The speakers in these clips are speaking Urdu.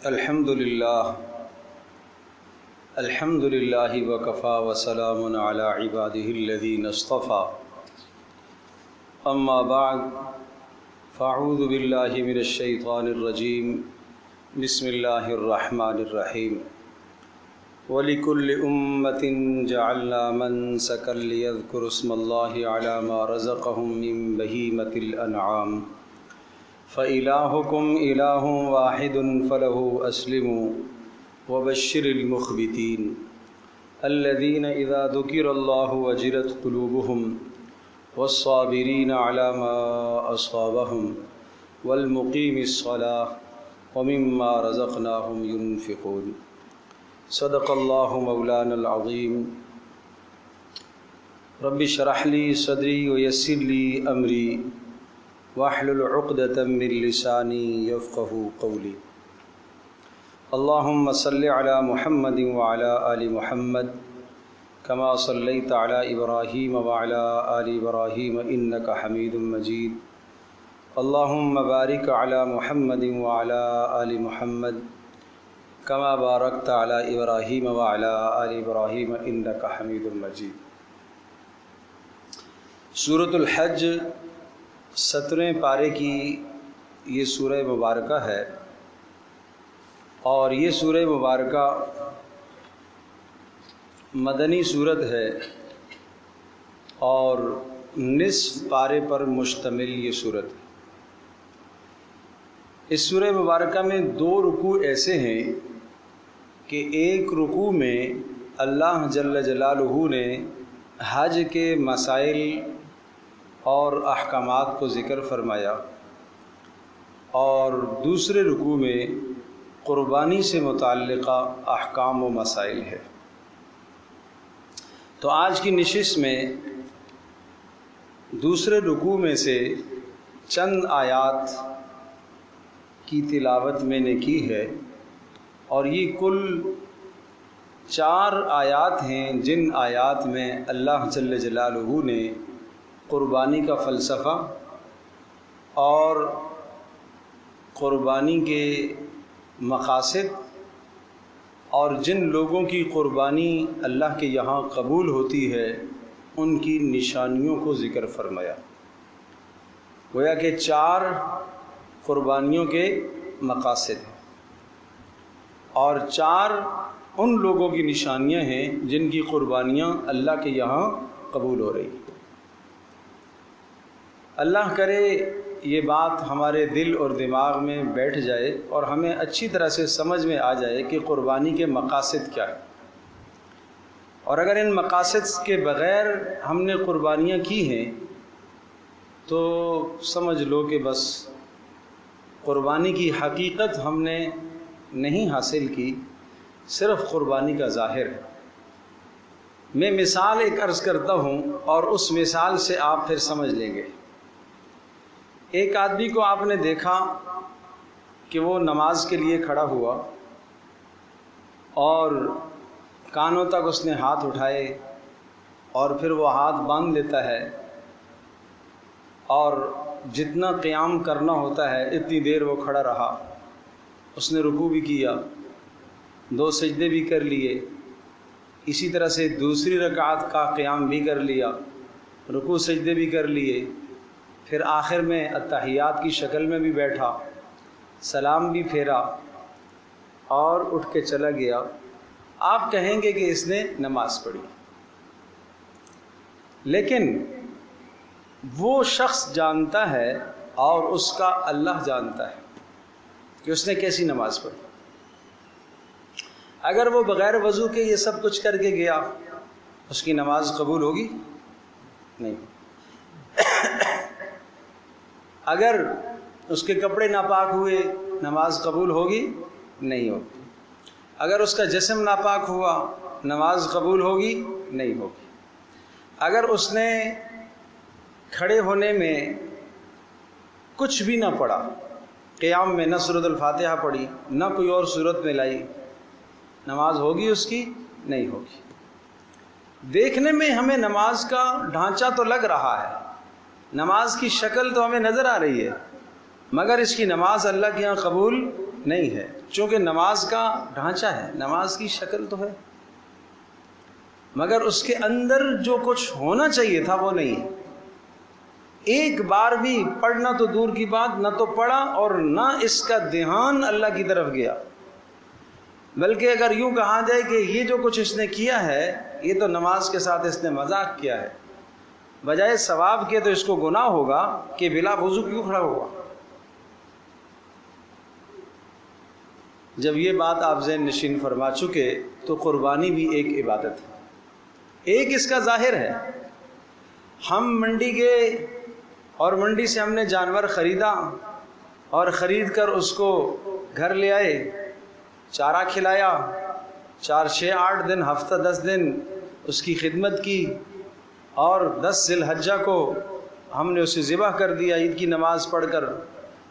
الحمد للہ وکفا وسلام علی عبادہ الذین اصطفى اما بعد فاعوذ باللہ من الشیطان الرجیم بسم اللہ الرحمن الرحیم وَلِكُلِّ أُمَّةٍ جَعَلْنَا مَنْسَكًا لِيَذْكُرُوا اسْمَ اللَّهِ عَلَى مَا رَزَقَهُم مِّن بَهِيمَةِ الْأَنْعَامِ فَإِلَٰهُكُمْ إِلَٰهٌ وَاحِدٌ فَلَهُ أَسْلِمُوا وَبَشِّرِ الْمُخْبِتِينَ الَّذِينَ إِذَا ذُكِرَ اللَّهُ وَجِلَتْ قُلُوبُهُمْ وَالصَّابِرِينَ عَلَى مَا أَصَابَهُمْ وَالْمُقِيمِ الصَّلَاةِ وَمِمَّا رَزَقْنَاهُمْ يُنْفِقُونَ صدق اللہ مولانا العظیم رب اشرح لی صدری ویسر لی امری واحلل عقدۃ من لسانی یفقهوا قولی اللہم صل علی محمد وعلی آل محمد کما صلیت علی ابراہیم وعلی آل ابراہیم انک حمید مجید اللہم بارک علی محمد وعلی آل محمد کما بارکت علی ابراہیم وعلی آل ابراہیم انک حمید مجید۔ سورۃ الحج 17ویں پارے کی یہ سورہ مبارکہ ہے، اور یہ سورہ مبارکہ مدنی سورت ہے اور نصف پارے پر مشتمل یہ سورت ہے۔ اس سورہ مبارکہ میں 2 رکوع ایسے ہیں کہ ایک رکوع میں اللہ جل جلالہ نے حج کے مسائل اور احکامات کو ذکر فرمایا، اور دوسرے رکوع میں قربانی سے متعلقہ احکام و مسائل ہے۔ تو آج کی نشست میں دوسرے رکوع میں سے چند آیات کی تلاوت میں نے کی ہے، اور یہ کل 4 آیات ہیں جن آیات میں اللہ جل جلالہ نے قربانی کا فلسفہ اور قربانی کے مقاصد اور جن لوگوں کی قربانی اللہ کے یہاں قبول ہوتی ہے ان کی نشانیوں کو ذکر فرمایا۔ گویا کہ 4 قربانیوں کے مقاصد ہیں اور 4 ان لوگوں کی نشانیاں ہیں جن کی قربانیاں اللہ کے یہاں قبول ہو رہی ہیں۔ اللہ کرے یہ بات ہمارے دل اور دماغ میں بیٹھ جائے اور ہمیں اچھی طرح سے سمجھ میں آ جائے کہ قربانی کے مقاصد کیا ہیں، اور اگر ان مقاصد کے بغیر ہم نے قربانیاں کی ہیں تو سمجھ لو کہ بس قربانی کی حقیقت ہم نے نہیں حاصل کی، صرف قربانی کا ظاہر ہے۔ میں مثال ایک عرض کرتا ہوں اور اس مثال سے آپ پھر سمجھ لیں گے۔ ایک آدمی کو آپ نے دیکھا کہ وہ نماز کے لیے کھڑا ہوا اور کانوں تک اس نے ہاتھ اٹھائے اور پھر وہ ہاتھ باندھ لیتا ہے، اور جتنا قیام کرنا ہوتا ہے اتنی دیر وہ کھڑا رہا، اس نے رکوع بھی کیا، 2 سجدے بھی کر لیے، اسی طرح سے دوسری رکعت کا قیام بھی کر لیا، رکوع سجدے بھی کر لیے، پھر آخر میں التحیات کی شکل میں بھی بیٹھا، سلام بھی پھیرا اور اٹھ کے چلا گیا۔ آپ کہیں گے کہ اس نے نماز پڑھی، لیکن وہ شخص جانتا ہے اور اس کا اللہ جانتا ہے کہ اس نے کیسی نماز پڑھی۔ اگر وہ بغیر وضو کے یہ سب کچھ کر کے گیا، اس کی نماز قبول ہوگی؟ نہیں۔ اگر اس کے کپڑے ناپاک ہوئے، نماز قبول ہوگی؟ نہیں ہوگی۔ اگر اس کا جسم ناپاک ہوا، نماز قبول ہوگی؟ نہیں ہوگی۔ اگر اس نے کھڑے ہونے میں کچھ بھی نہ پڑھا، قیام میں نہ سورۃ الفاتحہ پڑھی، نہ کوئی اور سورت میں لائی، نماز ہوگی اس کی؟ نہیں ہوگی۔ دیکھنے میں ہمیں نماز کا ڈھانچہ تو لگ رہا ہے، نماز کی شکل تو ہمیں نظر آ رہی ہے، مگر اس کی نماز اللہ کے یہاں قبول نہیں ہے، چونکہ نماز کا ڈھانچہ ہے، نماز کی شکل تو ہے، مگر اس کے اندر جو کچھ ہونا چاہیے تھا وہ نہیں ہے۔ ایک بار بھی پڑھنا تو دور کی بات، نہ تو پڑھا اور نہ اس کا دھیان اللہ کی طرف گیا، بلکہ اگر یوں کہا جائے کہ یہ جو کچھ اس نے کیا ہے یہ تو نماز کے ساتھ اس نے مذاق کیا ہے، بجائے ثواب کے تو اس کو گناہ ہوگا کہ بلا وضو کیوں کھڑا ہوا۔ جب یہ بات آپ ذہن نشین فرما چکے تو قربانی بھی ایک عبادت ہے، ایک اس کا ظاہر ہے۔ ہم منڈی گئے اور منڈی سے ہم نے جانور خریدا اور خرید کر اس کو گھر لے آئے، چارہ کھلایا، 4 6 8 دن، ہفتہ 10 دن اس کی خدمت کی، اور 10 ذی الحجہ کو ہم نے اسے ذبح کر دیا عید کی نماز پڑھ کر،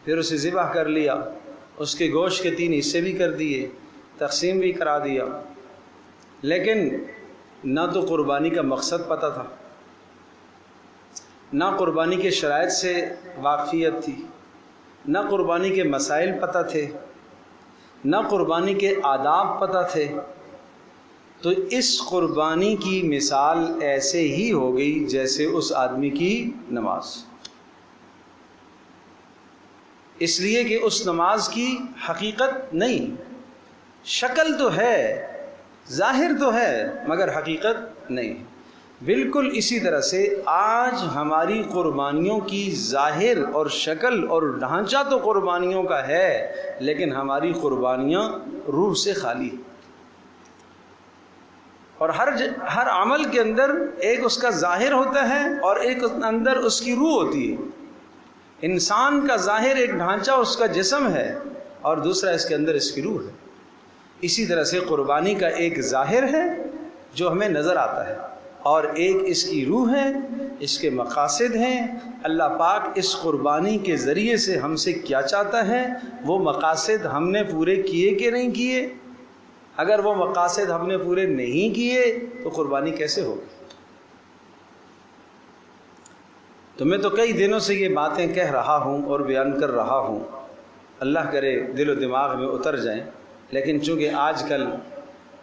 پھر اسے ذبح کر لیا، اس کے گوشت کے 3 حصے بھی کر دیے، تقسیم بھی کرا دیا، لیکن نہ تو قربانی کا مقصد پتہ تھا، نہ قربانی کے شرائط سے واقفیت تھی، نہ قربانی کے مسائل پتہ تھے، نہ قربانی کے آداب پتہ تھے، تو اس قربانی کی مثال ایسے ہی ہو گئی جیسے اس آدمی کی نماز، اس لیے کہ اس نماز کی حقیقت نہیں، شکل تو ہے، ظاہر تو ہے، مگر حقیقت نہیں۔ بالکل اسی طرح سے آج ہماری قربانیوں کی ظاہر اور شکل اور ڈھانچہ تو قربانیوں کا ہے، لیکن ہماری قربانیاں روح سے خالی ہیں، اور ہر عمل کے اندر ایک اس کا ظاہر ہوتا ہے اور ایک اندر اس کی روح ہوتی ہے۔ انسان کا ظاہر ایک ڈھانچہ اس کا جسم ہے اور دوسرا اس کے اندر اس کی روح ہے۔ اسی طرح سے قربانی کا ایک ظاہر ہے جو ہمیں نظر آتا ہے، اور ایک اس کی روح ہے، اس کے مقاصد ہیں۔ اللہ پاک اس قربانی کے ذریعے سے ہم سے کیا چاہتا ہے، وہ مقاصد ہم نے پورے کیے کہ نہیں کیے۔ اگر وہ مقاصد ہم نے پورے نہیں کیے تو قربانی کیسے ہوگی؟ تو میں تو کئی دنوں سے یہ باتیں کہہ رہا ہوں اور بیان کر رہا ہوں، اللہ کرے دل و دماغ میں اتر جائیں، لیکن چونکہ آج کل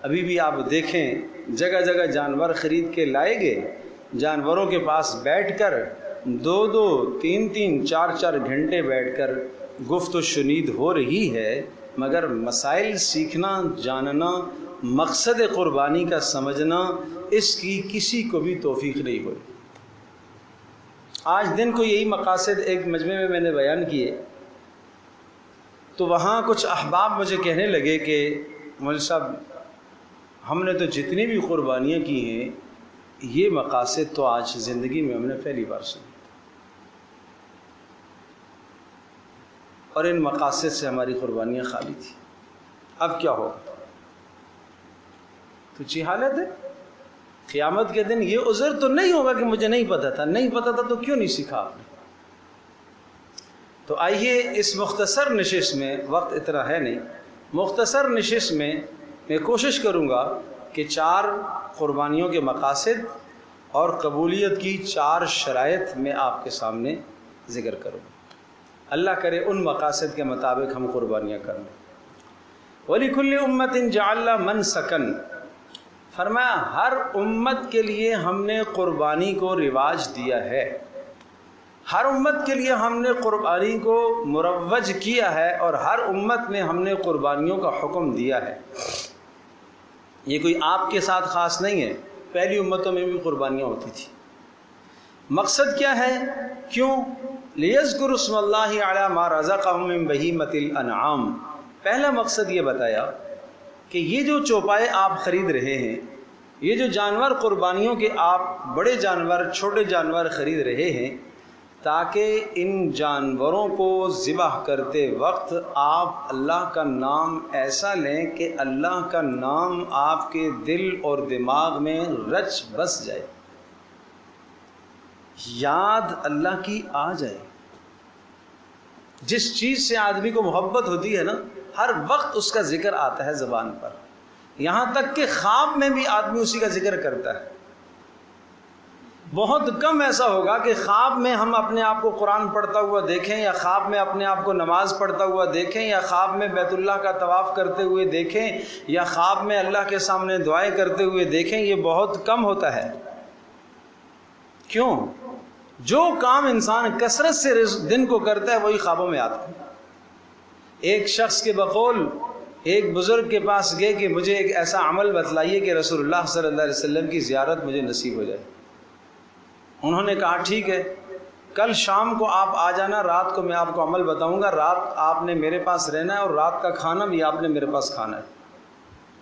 ابھی بھی آپ دیکھیں جگہ جگہ جانور خرید کے لائے گئے، جانوروں کے پاس بیٹھ کر 2 2 3 3 4 4 گھنٹے بیٹھ کر گفت و شنید ہو رہی ہے، مگر مسائل سیکھنا، جاننا، مقصد قربانی کا سمجھنا، اس کی کسی کو بھی توفیق نہیں ہوئی۔ آج دن کو یہی مقاصد ایک مجمع میں میں نے بیان کیے، تو وہاں کچھ احباب مجھے کہنے لگے کہ مولوی صاحب ہم نے تو جتنی بھی قربانیاں کی ہیں یہ مقاصد تو آج زندگی میں ہم نے پہلی بار سنے، اور ان مقاصد سے ہماری قربانیاں خالی تھیں، اب کیا ہوگا؟ تو چی حالت ہے، قیامت کے دن یہ عذر تو نہیں ہوگا کہ مجھے نہیں پتہ تھا، نہیں پتہ تھا تو کیوں نہیں سیکھا آپ نے۔ تو آئیے اس مختصر نشست میں، وقت اتنا ہے نہیں، مختصر نشست میں میں کوشش کروں گا کہ 4 قربانیوں کے مقاصد اور قبولیت کی 4 شرائط میں آپ کے سامنے ذکر کروں۔ اللہ کرے ان مقاصد کے مطابق ہم قربانیاں کریں۔ وَلِكُلِّ أُمَّةٍ جَعَلْنَا مَنْسَكًا، فرمایا ہر امت کے لیے ہم نے قربانی کو رواج دیا ہے، ہر امت کے لیے ہم نے قربانی کو مروج کیا ہے، اور ہر امت میں ہم نے قربانیوں کا حکم دیا ہے۔ یہ کوئی آپ کے ساتھ خاص نہیں ہے، پہلی امتوں میں بھی قربانیاں ہوتی تھی۔ مقصد کیا ہے؟ کیوں؟ لِيَذْكُرُوا اسْمَ اللَّهِ عَلَى مَا رَزَقَهُم مِّن بَهِيمَةِ الْأَنْعَامِ، پہلا مقصد یہ بتایا کہ یہ جو چوپائے آپ خرید رہے ہیں، یہ جو جانور قربانیوں کے آپ بڑے جانور چھوٹے جانور خرید رہے ہیں، تاکہ ان جانوروں کو ذبح کرتے وقت آپ اللہ کا نام ایسا لیں کہ اللہ کا نام آپ کے دل اور دماغ میں رچ بس جائے، یاد اللہ کی آ جائے۔ جس چیز سے آدمی کو محبت ہوتی ہے نا، ہر وقت اس کا ذکر آتا ہے زبان پر، یہاں تک کہ خواب میں بھی آدمی اسی کا ذکر کرتا ہے۔ بہت کم ایسا ہوگا کہ خواب میں ہم اپنے آپ کو قرآن پڑھتا ہوا دیکھیں، یا خواب میں اپنے آپ کو نماز پڑھتا ہوا دیکھیں، یا خواب میں بیت اللہ کا طواف کرتے ہوئے دیکھیں، یا خواب میں اللہ کے سامنے دعائیں کرتے ہوئے دیکھیں۔ یہ بہت کم ہوتا ہے۔ کیوں؟ جو کام انسان کثرت سے دن کو کرتا ہے وہی خوابوں میں آتا ہے۔ ایک شخص کے بقول ایک بزرگ کے پاس گئے کہ مجھے ایک ایسا عمل بتلائیے کہ رسول اللہ صلی اللہ علیہ وسلم کی زیارت مجھے نصیب ہو جائے۔ انہوں نے کہا ٹھیک ہے، کل شام کو آپ آ جانا، رات کو میں آپ کو عمل بتاؤں گا، رات آپ نے میرے پاس رہنا ہے اور رات کا کھانا بھی آپ نے میرے پاس کھانا ہے۔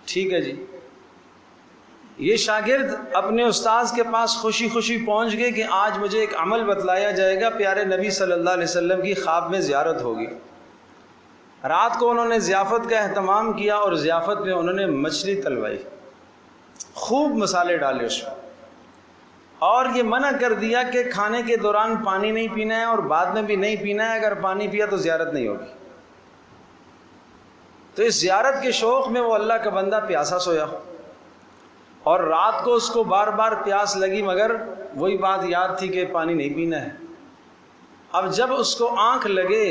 ٹھیک ہے جی۔ یہ شاگرد اپنے استاذ کے پاس خوشی خوشی پہنچ گئے کہ آج مجھے ایک عمل بتلایا جائے گا، پیارے نبی صلی اللہ علیہ وسلم کی خواب میں زیارت ہوگی۔ رات کو انہوں نے ضیافت کا اہتمام کیا اور ضیافت میں انہوں نے مچھلی تلوائی، خوب مسالے ڈالے اس میں، اور یہ منع کر دیا کہ کھانے کے دوران پانی نہیں پینا ہے اور بعد میں بھی نہیں پینا ہے، اگر پانی پیا تو زیارت نہیں ہوگی۔ تو اس زیارت کے شوق میں وہ اللہ کا بندہ پیاسا سویا، اور رات کو اس کو بار بار پیاس لگی، مگر وہی بات یاد تھی کہ پانی نہیں پینا ہے۔ اب جب اس کو آنکھ لگے،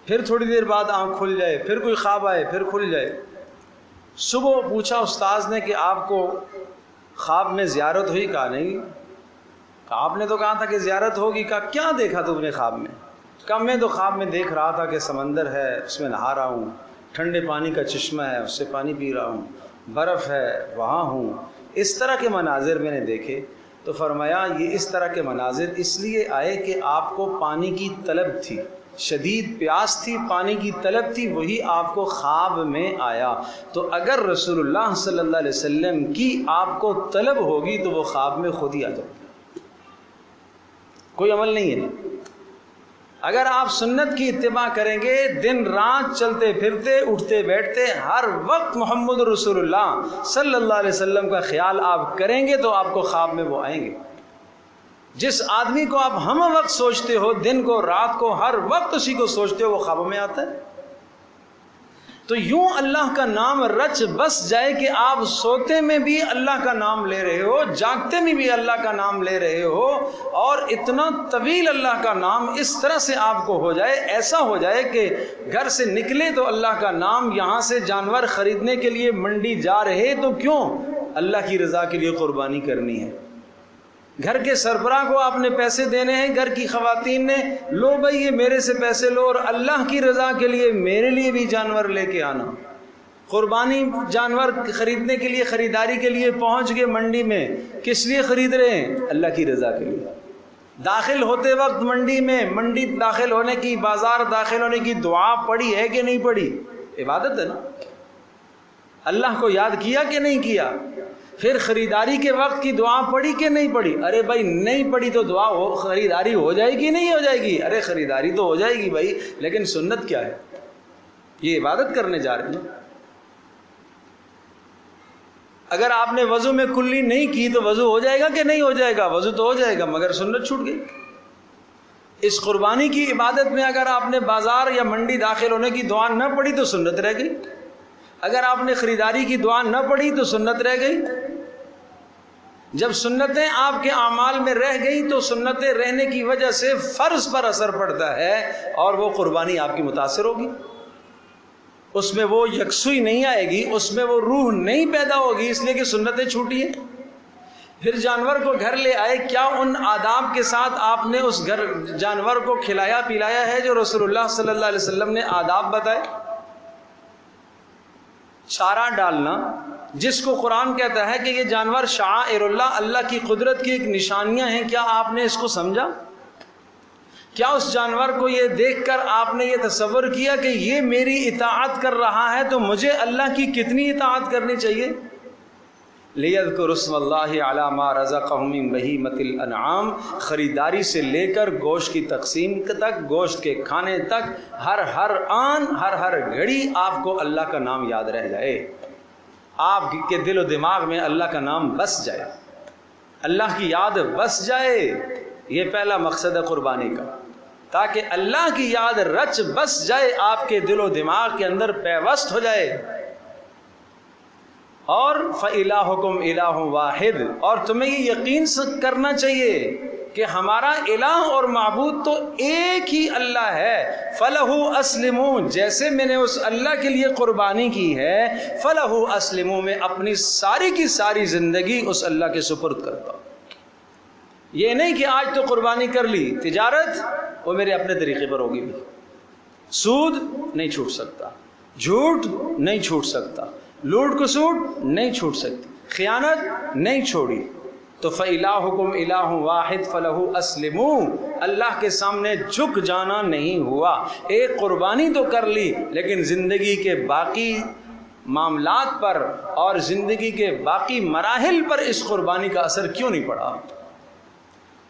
پھر تھوڑی دیر بعد آنکھ کھل جائے، پھر کوئی خواب آئے، پھر کھل جائے۔ صبح پوچھا استاذ نے کہ آپ کو خواب میں زیارت ہوئی؟ کہا نہیں۔ کہا آپ نے تو کہا تھا کہ زیارت ہوگی۔ کہا کیا دیکھا تم نے خواب میں؟ کہا میں تو خواب میں دیکھ رہا تھا کہ سمندر ہے، اس میں نہا رہا ہوں، ٹھنڈے پانی کا چشمہ ہے، اس سے پانی پی رہا ہوں، برف ہے وہاں ہوں، اس طرح کے مناظر میں نے دیکھے۔ تو فرمایا یہ اس طرح کے مناظر اس لیے آئے کہ آپ کو پانی کی طلب تھی، شدید پیاس تھی، پانی کی طلب تھی، وہی آپ کو خواب میں آیا۔ تو اگر رسول اللہ صلی اللہ علیہ وسلم کی آپ کو طلب ہوگی تو وہ خواب میں خود ہی آ جائے گی، کوئی عمل نہیں ہے۔ اگر آپ سنت کی اتباع کریں گے، دن رات چلتے پھرتے اٹھتے بیٹھتے ہر وقت محمد رسول اللہ صلی اللہ علیہ وسلم کا خیال آپ کریں گے تو آپ کو خواب میں وہ آئیں گے۔ جس آدمی کو آپ ہم وقت سوچتے ہو، دن کو رات کو ہر وقت اسی کو سوچتے ہو، وہ خوابوں میں آتا ہے۔ تو یوں اللہ کا نام رچ بس جائے کہ آپ سوتے میں بھی اللہ کا نام لے رہے ہو، جاگتے میں بھی اللہ کا نام لے رہے ہو، اور اتنا طویل اللہ کا نام اس طرح سے آپ کو ہو جائے، ایسا ہو جائے کہ گھر سے نکلے تو اللہ کا نام، یہاں سے جانور خریدنے کے لیے منڈی جا رہے تو کیوں؟ اللہ کی رضا کے لیے قربانی کرنی ہے۔ گھر کے سربراہ کو آپ نے پیسے دینے ہیں، گھر کی خواتین نے لو بھائی یہ میرے سے پیسے لو، اور اللہ کی رضا کے لیے میرے لیے بھی جانور لے کے آنا۔ قربانی جانور خریدنے کے لیے، خریداری کے لیے پہنچ گئے منڈی میں، کس لیے خرید رہے ہیں؟ اللہ کی رضا کے لیے۔ داخل ہوتے وقت منڈی میں، منڈی داخل ہونے کی، بازار داخل ہونے کی دعا پڑھی ہے کہ نہیں پڑھی؟ عبادت ہے نا۔ اللہ کو یاد کیا کہ نہیں کیا؟ پھر خریداری کے وقت کی دعا پڑھی کہ نہیں پڑھی؟ ارے بھائی نہیں پڑھی تو دعا ہو، خریداری ہو جائے گی نہیں ہو جائے گی؟ ارے خریداری تو ہو جائے گی بھائی، لیکن سنت کیا ہے؟ یہ عبادت کرنے جا رہے ہیں۔ اگر آپ نے وضو میں کلی نہیں کی تو وضو ہو جائے گا کہ نہیں ہو جائے گا؟ وضو تو ہو جائے گا، مگر سنت چھوٹ گئی۔ اس قربانی کی عبادت میں اگر آپ نے بازار یا منڈی داخل ہونے کی دعا نہ پڑھی تو سنت رہ گئی، اگر آپ نے خریداری کی دعا نہ پڑھی تو سنت رہ گئی۔ جب سنتیں آپ کے اعمال میں رہ گئی تو سنتیں رہنے کی وجہ سے فرض پر اثر پڑتا ہے، اور وہ قربانی آپ کی متاثر ہوگی، اس میں وہ یکسوئی نہیں آئے گی، اس میں وہ روح نہیں پیدا ہوگی، اس لیے کہ سنتیں چھوٹی ہیں۔ پھر جانور کو گھر لے آئے، کیا ان آداب کے ساتھ آپ نے اس جانور کو کھلایا پلایا ہے جو رسول اللہ صلی اللہ علیہ وسلم نے آداب بتائے؟ چارہ ڈالنا، جس کو قرآن کہتا ہے کہ یہ جانور شعائر اللہ، اللہ کی قدرت کی ایک نشانیاں ہیں، کیا آپ نے اس کو سمجھا؟ کیا اس جانور کو یہ دیکھ کر آپ نے یہ تصور کیا کہ یہ میری اطاعت کر رہا ہے تو مجھے اللہ کی کتنی اطاعت کرنی چاہیے؟ لِيَذْكُرُوا اسْمَ اللَّهِ عَلَى مَا رَزَقَهُم مِّن بَهِيمَةِ الْأَنْعَامِ، خریداری سے لے کر گوشت کی تقسیم تک، گوشت کے کھانے تک، ہر آن ہر گھڑی آپ کو اللہ کا نام یاد رہ جائے، آپ کے دل و دماغ میں اللہ کا نام بس جائے، اللہ کی یاد بس جائے۔ یہ پہلا مقصد ہے قربانی کا، تاکہ اللہ کی یاد رچ بس جائے، آپ کے دل و دماغ کے اندر پیوست ہو جائے، اور فَإِلَٰهُكُمْ إِلَٰهٌ وَاحِدٌ، اور تمہیں یہ یقین کرنا چاہیے کہ ہمارا الہ اور معبود تو ایک ہی اللہ ہے۔ فَلَهُ أَسْلِمُوا، جیسے میں نے اس اللہ کے لیے قربانی کی ہے، فَلَهُ أَسْلِمُوا، میں اپنی ساری کی ساری زندگی اس اللہ کے سپرد کرتا ہوں۔ یہ نہیں کہ آج تو قربانی کر لی، تجارت وہ میرے اپنے طریقے پر ہوگی بھی، سود نہیں چھوٹ سکتا، جھوٹ نہیں چھوٹ سکتا، لوٹ کسوٹ نہیں چھوٹ سکتی، خیانت نہیں چھوڑی، تو فَإِلَٰهُكُمْ إِلَٰهٌ وَاحِدٌ فَلَهُ أَسْلِمُوا، اللہ کے سامنے جھک جانا نہیں ہوا۔ ایک قربانی تو کر لی، لیکن زندگی کے باقی معاملات پر اور زندگی کے باقی مراحل پر اس قربانی کا اثر کیوں نہیں پڑا؟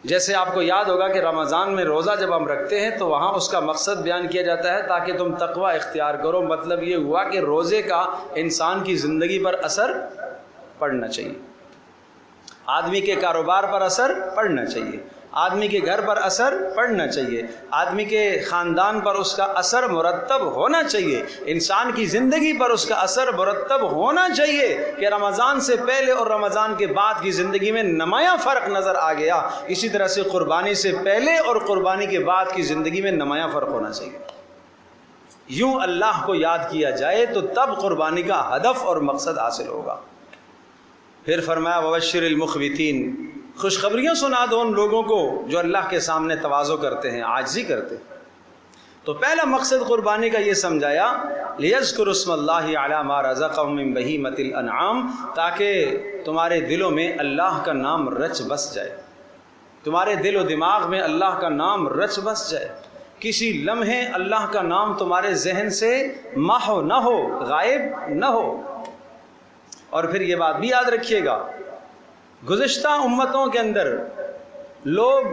جیسے آپ کو یاد ہوگا کہ رمضان میں روزہ جب ہم رکھتے ہیں تو وہاں اس کا مقصد بیان کیا جاتا ہے تاکہ تم تقوی اختیار کرو۔ مطلب یہ ہوا کہ روزے کا انسان کی زندگی پر اثر پڑنا چاہیے، آدمی کے کاروبار پر اثر پڑنا چاہیے، آدمی کے گھر پر اثر پڑنا چاہیے، آدمی کے خاندان پر اس کا اثر مرتب ہونا چاہیے، انسان کی زندگی پر اس کا اثر مرتب ہونا چاہیے کہ رمضان سے پہلے اور رمضان کے بعد کی زندگی میں نمایاں فرق نظر آ گیا۔ اسی طرح سے قربانی سے پہلے اور قربانی کے بعد کی زندگی میں نمایاں فرق ہونا چاہیے۔ یوں اللہ کو یاد کیا جائے تو تب قربانی کا ہدف اور مقصد حاصل ہوگا۔ پھر فرمایا وَبَشِّرِ الْمُخْبِتِينَ، خوشخبریاں سنا دو ان لوگوں کو جو اللہ کے سامنے تواضع کرتے ہیں، عاجزی کرتے ہیں۔ تو پہلا مقصد قربانی کا یہ سمجھایا لِيَذْكُرُوا اسْمَ اللَّهِ عَلَىٰ مَا رَزَقَهُم مِّن بَهِيمَةِ الْأَنْعَامِ، تاکہ تمہارے دلوں میں اللہ کا نام رچ بس جائے، تمہارے دل و دماغ میں اللہ کا نام رچ بس جائے، کسی لمحے اللہ کا نام تمہارے ذہن سے محو نہ ہو، غائب نہ ہو۔ اور پھر یہ بات بھی یاد رکھیے گا، گزشتہ امتوں کے اندر لوگ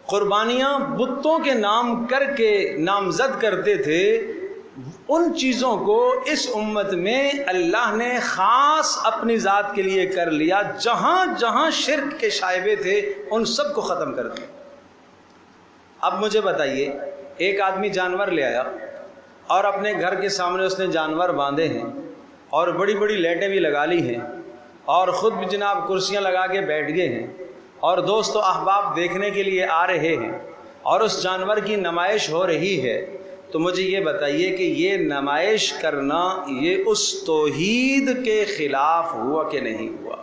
قربانیاں بتوں کے نام کر کے نامزد کرتے تھے، ان چیزوں کو اس امت میں اللہ نے خاص اپنی ذات کے لیے کر لیا، جہاں جہاں شرک کے شائبے تھے ان سب کو ختم کر دیا۔ اب مجھے بتائیے، ایک آدمی جانور لے آیا اور اپنے گھر کے سامنے اس نے جانور باندھے ہیں اور بڑی بڑی لائٹیں بھی لگا لی ہیں اور خود بھی جناب کرسیاں لگا کے بیٹھ گئے ہیں اور دوست و احباب دیکھنے کے لیے آ رہے ہیں اور اس جانور کی نمائش ہو رہی ہے، تو مجھے یہ بتائیے کہ یہ نمائش کرنا یہ اس توحید کے خلاف ہوا کہ نہیں ہوا؟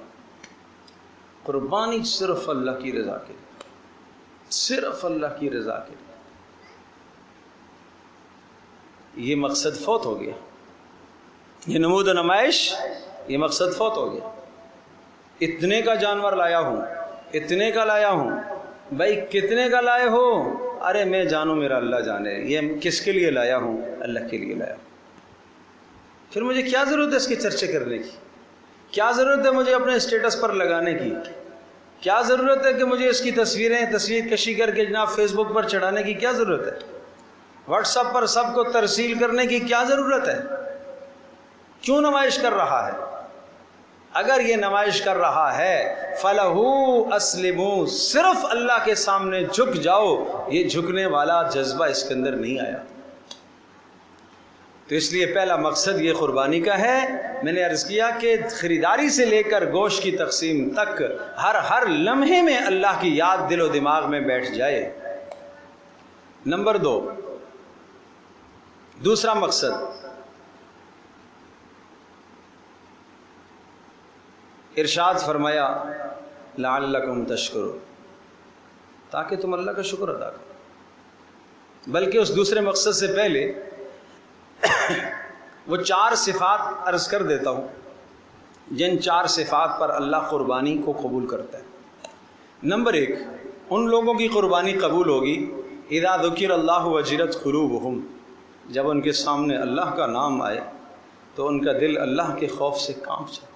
قربانی صرف اللہ کی رضا کے لیے، صرف اللہ کی رضا کے لیے، یہ مقصد فوت ہو گیا، یہ نمود و نمائش یہ مقصد فوت ہو گیا۔ اتنے کا جانور لایا ہوں، اتنے کا لایا ہوں، بھائی کتنے کا لائے ہو؟ ارے میں جانوں میرا اللہ جانے، یہ کس کے لیے لایا ہوں؟ اللہ کے لیے لایا ہوں۔ پھر مجھے کیا ضرورت ہے اس کی چرچے کرنے کی؟ کیا ضرورت ہے مجھے اپنے اسٹیٹس پر لگانے کی؟ کیا ضرورت ہے کہ مجھے اس کی تصویر کشی کر کے جناب فیس بک پر چڑھانے کی کیا ضرورت ہے؟ واٹس ایپ پر سب کو ترسیل کرنے کی کیا ضرورت ہے؟ کیوں نمائش کر رہا ہے؟ اگر یہ نمائش کر رہا ہے فَلَهُ أَسْلِمُوا، صرف اللہ کے سامنے جھک جاؤ، یہ جھکنے والا جذبہ اس کے اندر نہیں آیا۔ تو اس لیے پہلا مقصد یہ قربانی کا ہے۔ میں نے عرض کیا کہ خریداری سے لے کر گوشت کی تقسیم تک ہر لمحے میں اللہ کی یاد دل و دماغ میں بیٹھ جائے۔ نمبر 2، دوسرا مقصد ارشاد فرمایا لعلکم تشکرون، تاکہ تم اللہ کا شکر ادا کرو۔ بلکہ اس دوسرے مقصد سے پہلے وہ 4 صفات عرض کر دیتا ہوں جن 4 صفات پر اللہ قربانی کو قبول کرتا ہے۔ نمبر 1، ان لوگوں کی قربانی قبول ہوگی اذا ذکر اللہ وجلت قلوبہم، جب ان کے سامنے اللہ کا نام آئے تو ان کا دل اللہ کے خوف سے کانپ جائے۔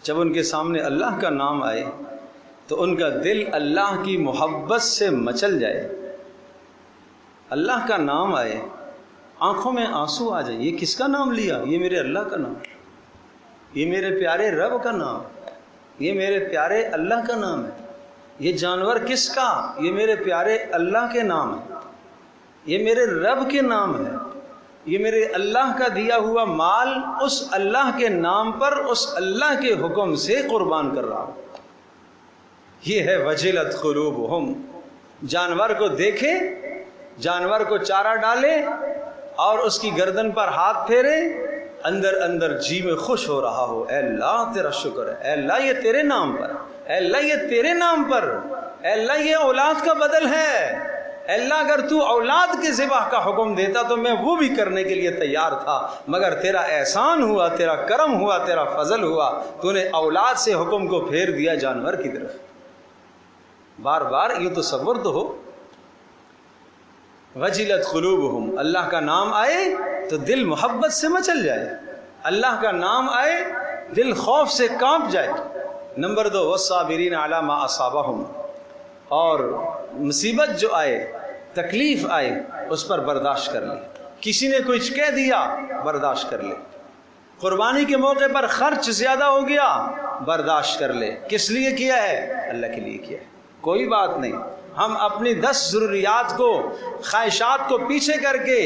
جب ان کے سامنے اللہ کا نام آئے تو ان کا دل اللہ کی محبت سے مچل جائے۔ اللہ کا نام آئے، آنکھوں میں آنسو آ جائے، یہ کس کا نام لیا؟ یہ میرے اللہ کا نام، یہ میرے پیارے رب کا نام، یہ میرے پیارے اللہ کا نام ہے۔ یہ جانور کس کا؟ یہ میرے پیارے اللہ کے نام ہے، یہ میرے رب کے نام ہے۔ یہ میرے اللہ کا دیا ہوا مال اس اللہ کے نام پر اس اللہ کے حکم سے قربان کر رہا ہوں. یہ ہے وجلت قلوبہم. جانور کو دیکھے، جانور کو چارہ ڈالے اور اس کی گردن پر ہاتھ پھیرے، اندر اندر جی میں خوش ہو رہا ہو، اے اللہ تیرا شکر ہے، اے اللہ یہ تیرے نام پر، اے اللہ یہ تیرے نام پر، اے اللہ یہ اولاد کا بدل ہے، اے اللہ اگر تو اولاد کے ذبح کا حکم دیتا تو میں وہ بھی کرنے کے لیے تیار تھا، مگر تیرا احسان ہوا، تیرا کرم ہوا، تیرا فضل ہوا، تو نے اولاد سے حکم کو پھیر دیا جانور کی طرف. بار بار یہ تصور تو ہو. وجلت قلوبہم، اللہ کا نام آئے تو دل محبت سے مچل جائے، اللہ کا نام آئے دل خوف سے کانپ جائے. نمبر 2 والصابرین علی ما اصابہم، اور مصیبت جو آئے، تکلیف آئے، اس پر برداشت کر لے. کسی نے کچھ کہہ دیا، برداشت کر لے. قربانی کے موقع پر خرچ زیادہ ہو گیا، برداشت کر لے. کس لیے کیا ہے؟ اللہ کے لیے کیا ہے. کوئی بات نہیں، ہم اپنی 10 ضروریات کو، خواہشات کو پیچھے کر کے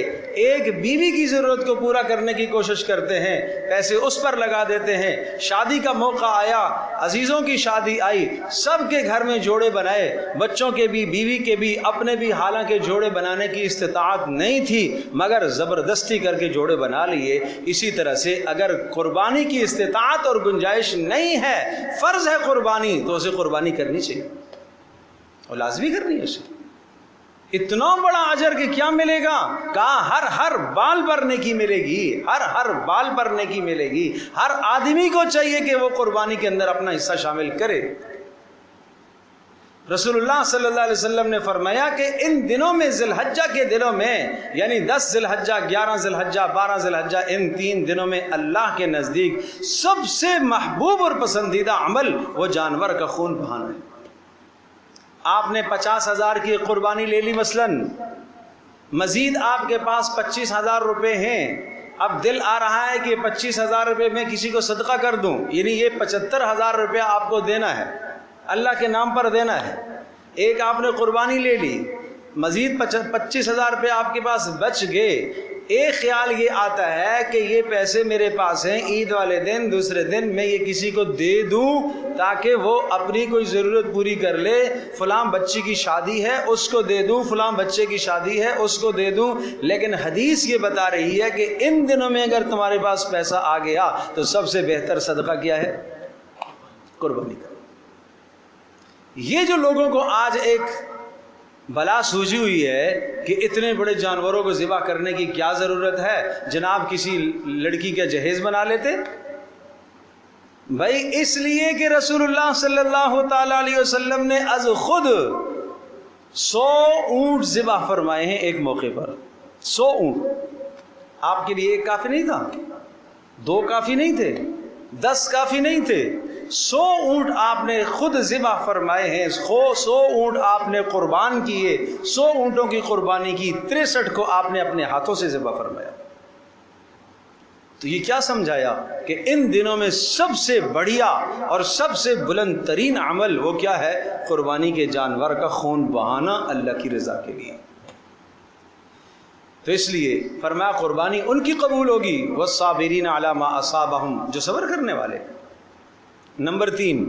ایک بیوی کی ضرورت کو پورا کرنے کی کوشش کرتے ہیں، پیسے اس پر لگا دیتے ہیں. شادی کا موقع آیا، عزیزوں کی شادی آئی، سب کے گھر میں جوڑے بنائے، بچوں کے بھی، بیوی کے بھی، اپنے بھی، حالانکہ جوڑے بنانے کی استطاعت نہیں تھی مگر زبردستی کر کے جوڑے بنا لیے. اسی طرح سے اگر قربانی کی استطاعت اور گنجائش نہیں ہے، فرض ہے قربانی، تو اسے قربانی کرنی چاہیے اور لازمی کرنی ہے. اسے اتنا بڑا اجر کہ کیا ملے گا؟ کہا ہر بال پر نیکی ملے گی، ہر بال پر نیکی ملے گی. ہر آدمی کو چاہیے کہ وہ قربانی کے اندر اپنا حصہ شامل کرے. رسول اللہ صلی اللہ علیہ وسلم نے فرمایا کہ ان دنوں میں، ذی الحجہ کے دنوں میں، یعنی 10 ذی الحجہ، 11 ذی الحجہ، 12 ذی الحجہ، ان 3 دنوں میں اللہ کے نزدیک سب سے محبوب اور پسندیدہ عمل وہ جانور کا خون بہانا ہے. آپ نے 50,000 کی قربانی لے لی مثلا، مزید آپ کے پاس 25,000 روپے ہیں. اب دل آ رہا ہے کہ 25,000 روپے میں کسی کو صدقہ کر دوں، یعنی یہ 75,000 روپے آپ کو دینا ہے، اللہ کے نام پر دینا ہے. ایک آپ نے قربانی لے لی، مزید 25,000 روپے آپ کے پاس بچ گئے. ایک خیال یہ آتا ہے کہ یہ پیسے میرے پاس ہیں، عید والے دن، دوسرے دن میں یہ کسی کو دے دوں تاکہ وہ اپنی کوئی ضرورت پوری کر لے. فلاں بچی کی شادی ہے، اس کو دے دوں، فلاں بچے کی شادی ہے، اس کو دے دوں. لیکن حدیث یہ بتا رہی ہے کہ ان دنوں میں اگر تمہارے پاس پیسہ آ گیا تو سب سے بہتر صدقہ کیا ہے؟ قربانی کا. یہ جو لوگوں کو آج ایک بلا سوجی ہوئی ہے کہ اتنے بڑے جانوروں کو ذبح کرنے کی کیا ضرورت ہے، جناب کسی لڑکی کا جہیز بنا لیتے. بھائی اس لیے کہ رسول اللہ صلی اللہ تعالی علیہ وسلم نے از خود 100 اونٹ ذبح فرمائے ہیں ایک موقع پر. 100 اونٹ. آپ کے لیے ایک کافی نہیں تھا، 2 کافی نہیں تھے، 10 کافی نہیں تھے، 100 اونٹ آپ نے خود ذبح فرمائے ہیں. 100 اونٹ آپ نے قربان کیے. 100 اونٹوں کی قربانی کی، 63 کو آپ نے اپنے ہاتھوں سے ذبح فرمایا. تو یہ کیا سمجھایا کہ ان دنوں میں سب سے بڑھیا اور سب سے بلند ترین عمل وہ کیا ہے؟ قربانی کے جانور کا خون بہانا اللہ کی رضا کے لیے. تو اس لیے فرمایا قربانی ان کی قبول ہوگی. والصابرین علی ما اصابہم، جو صبر کرنے والے. نمبر 3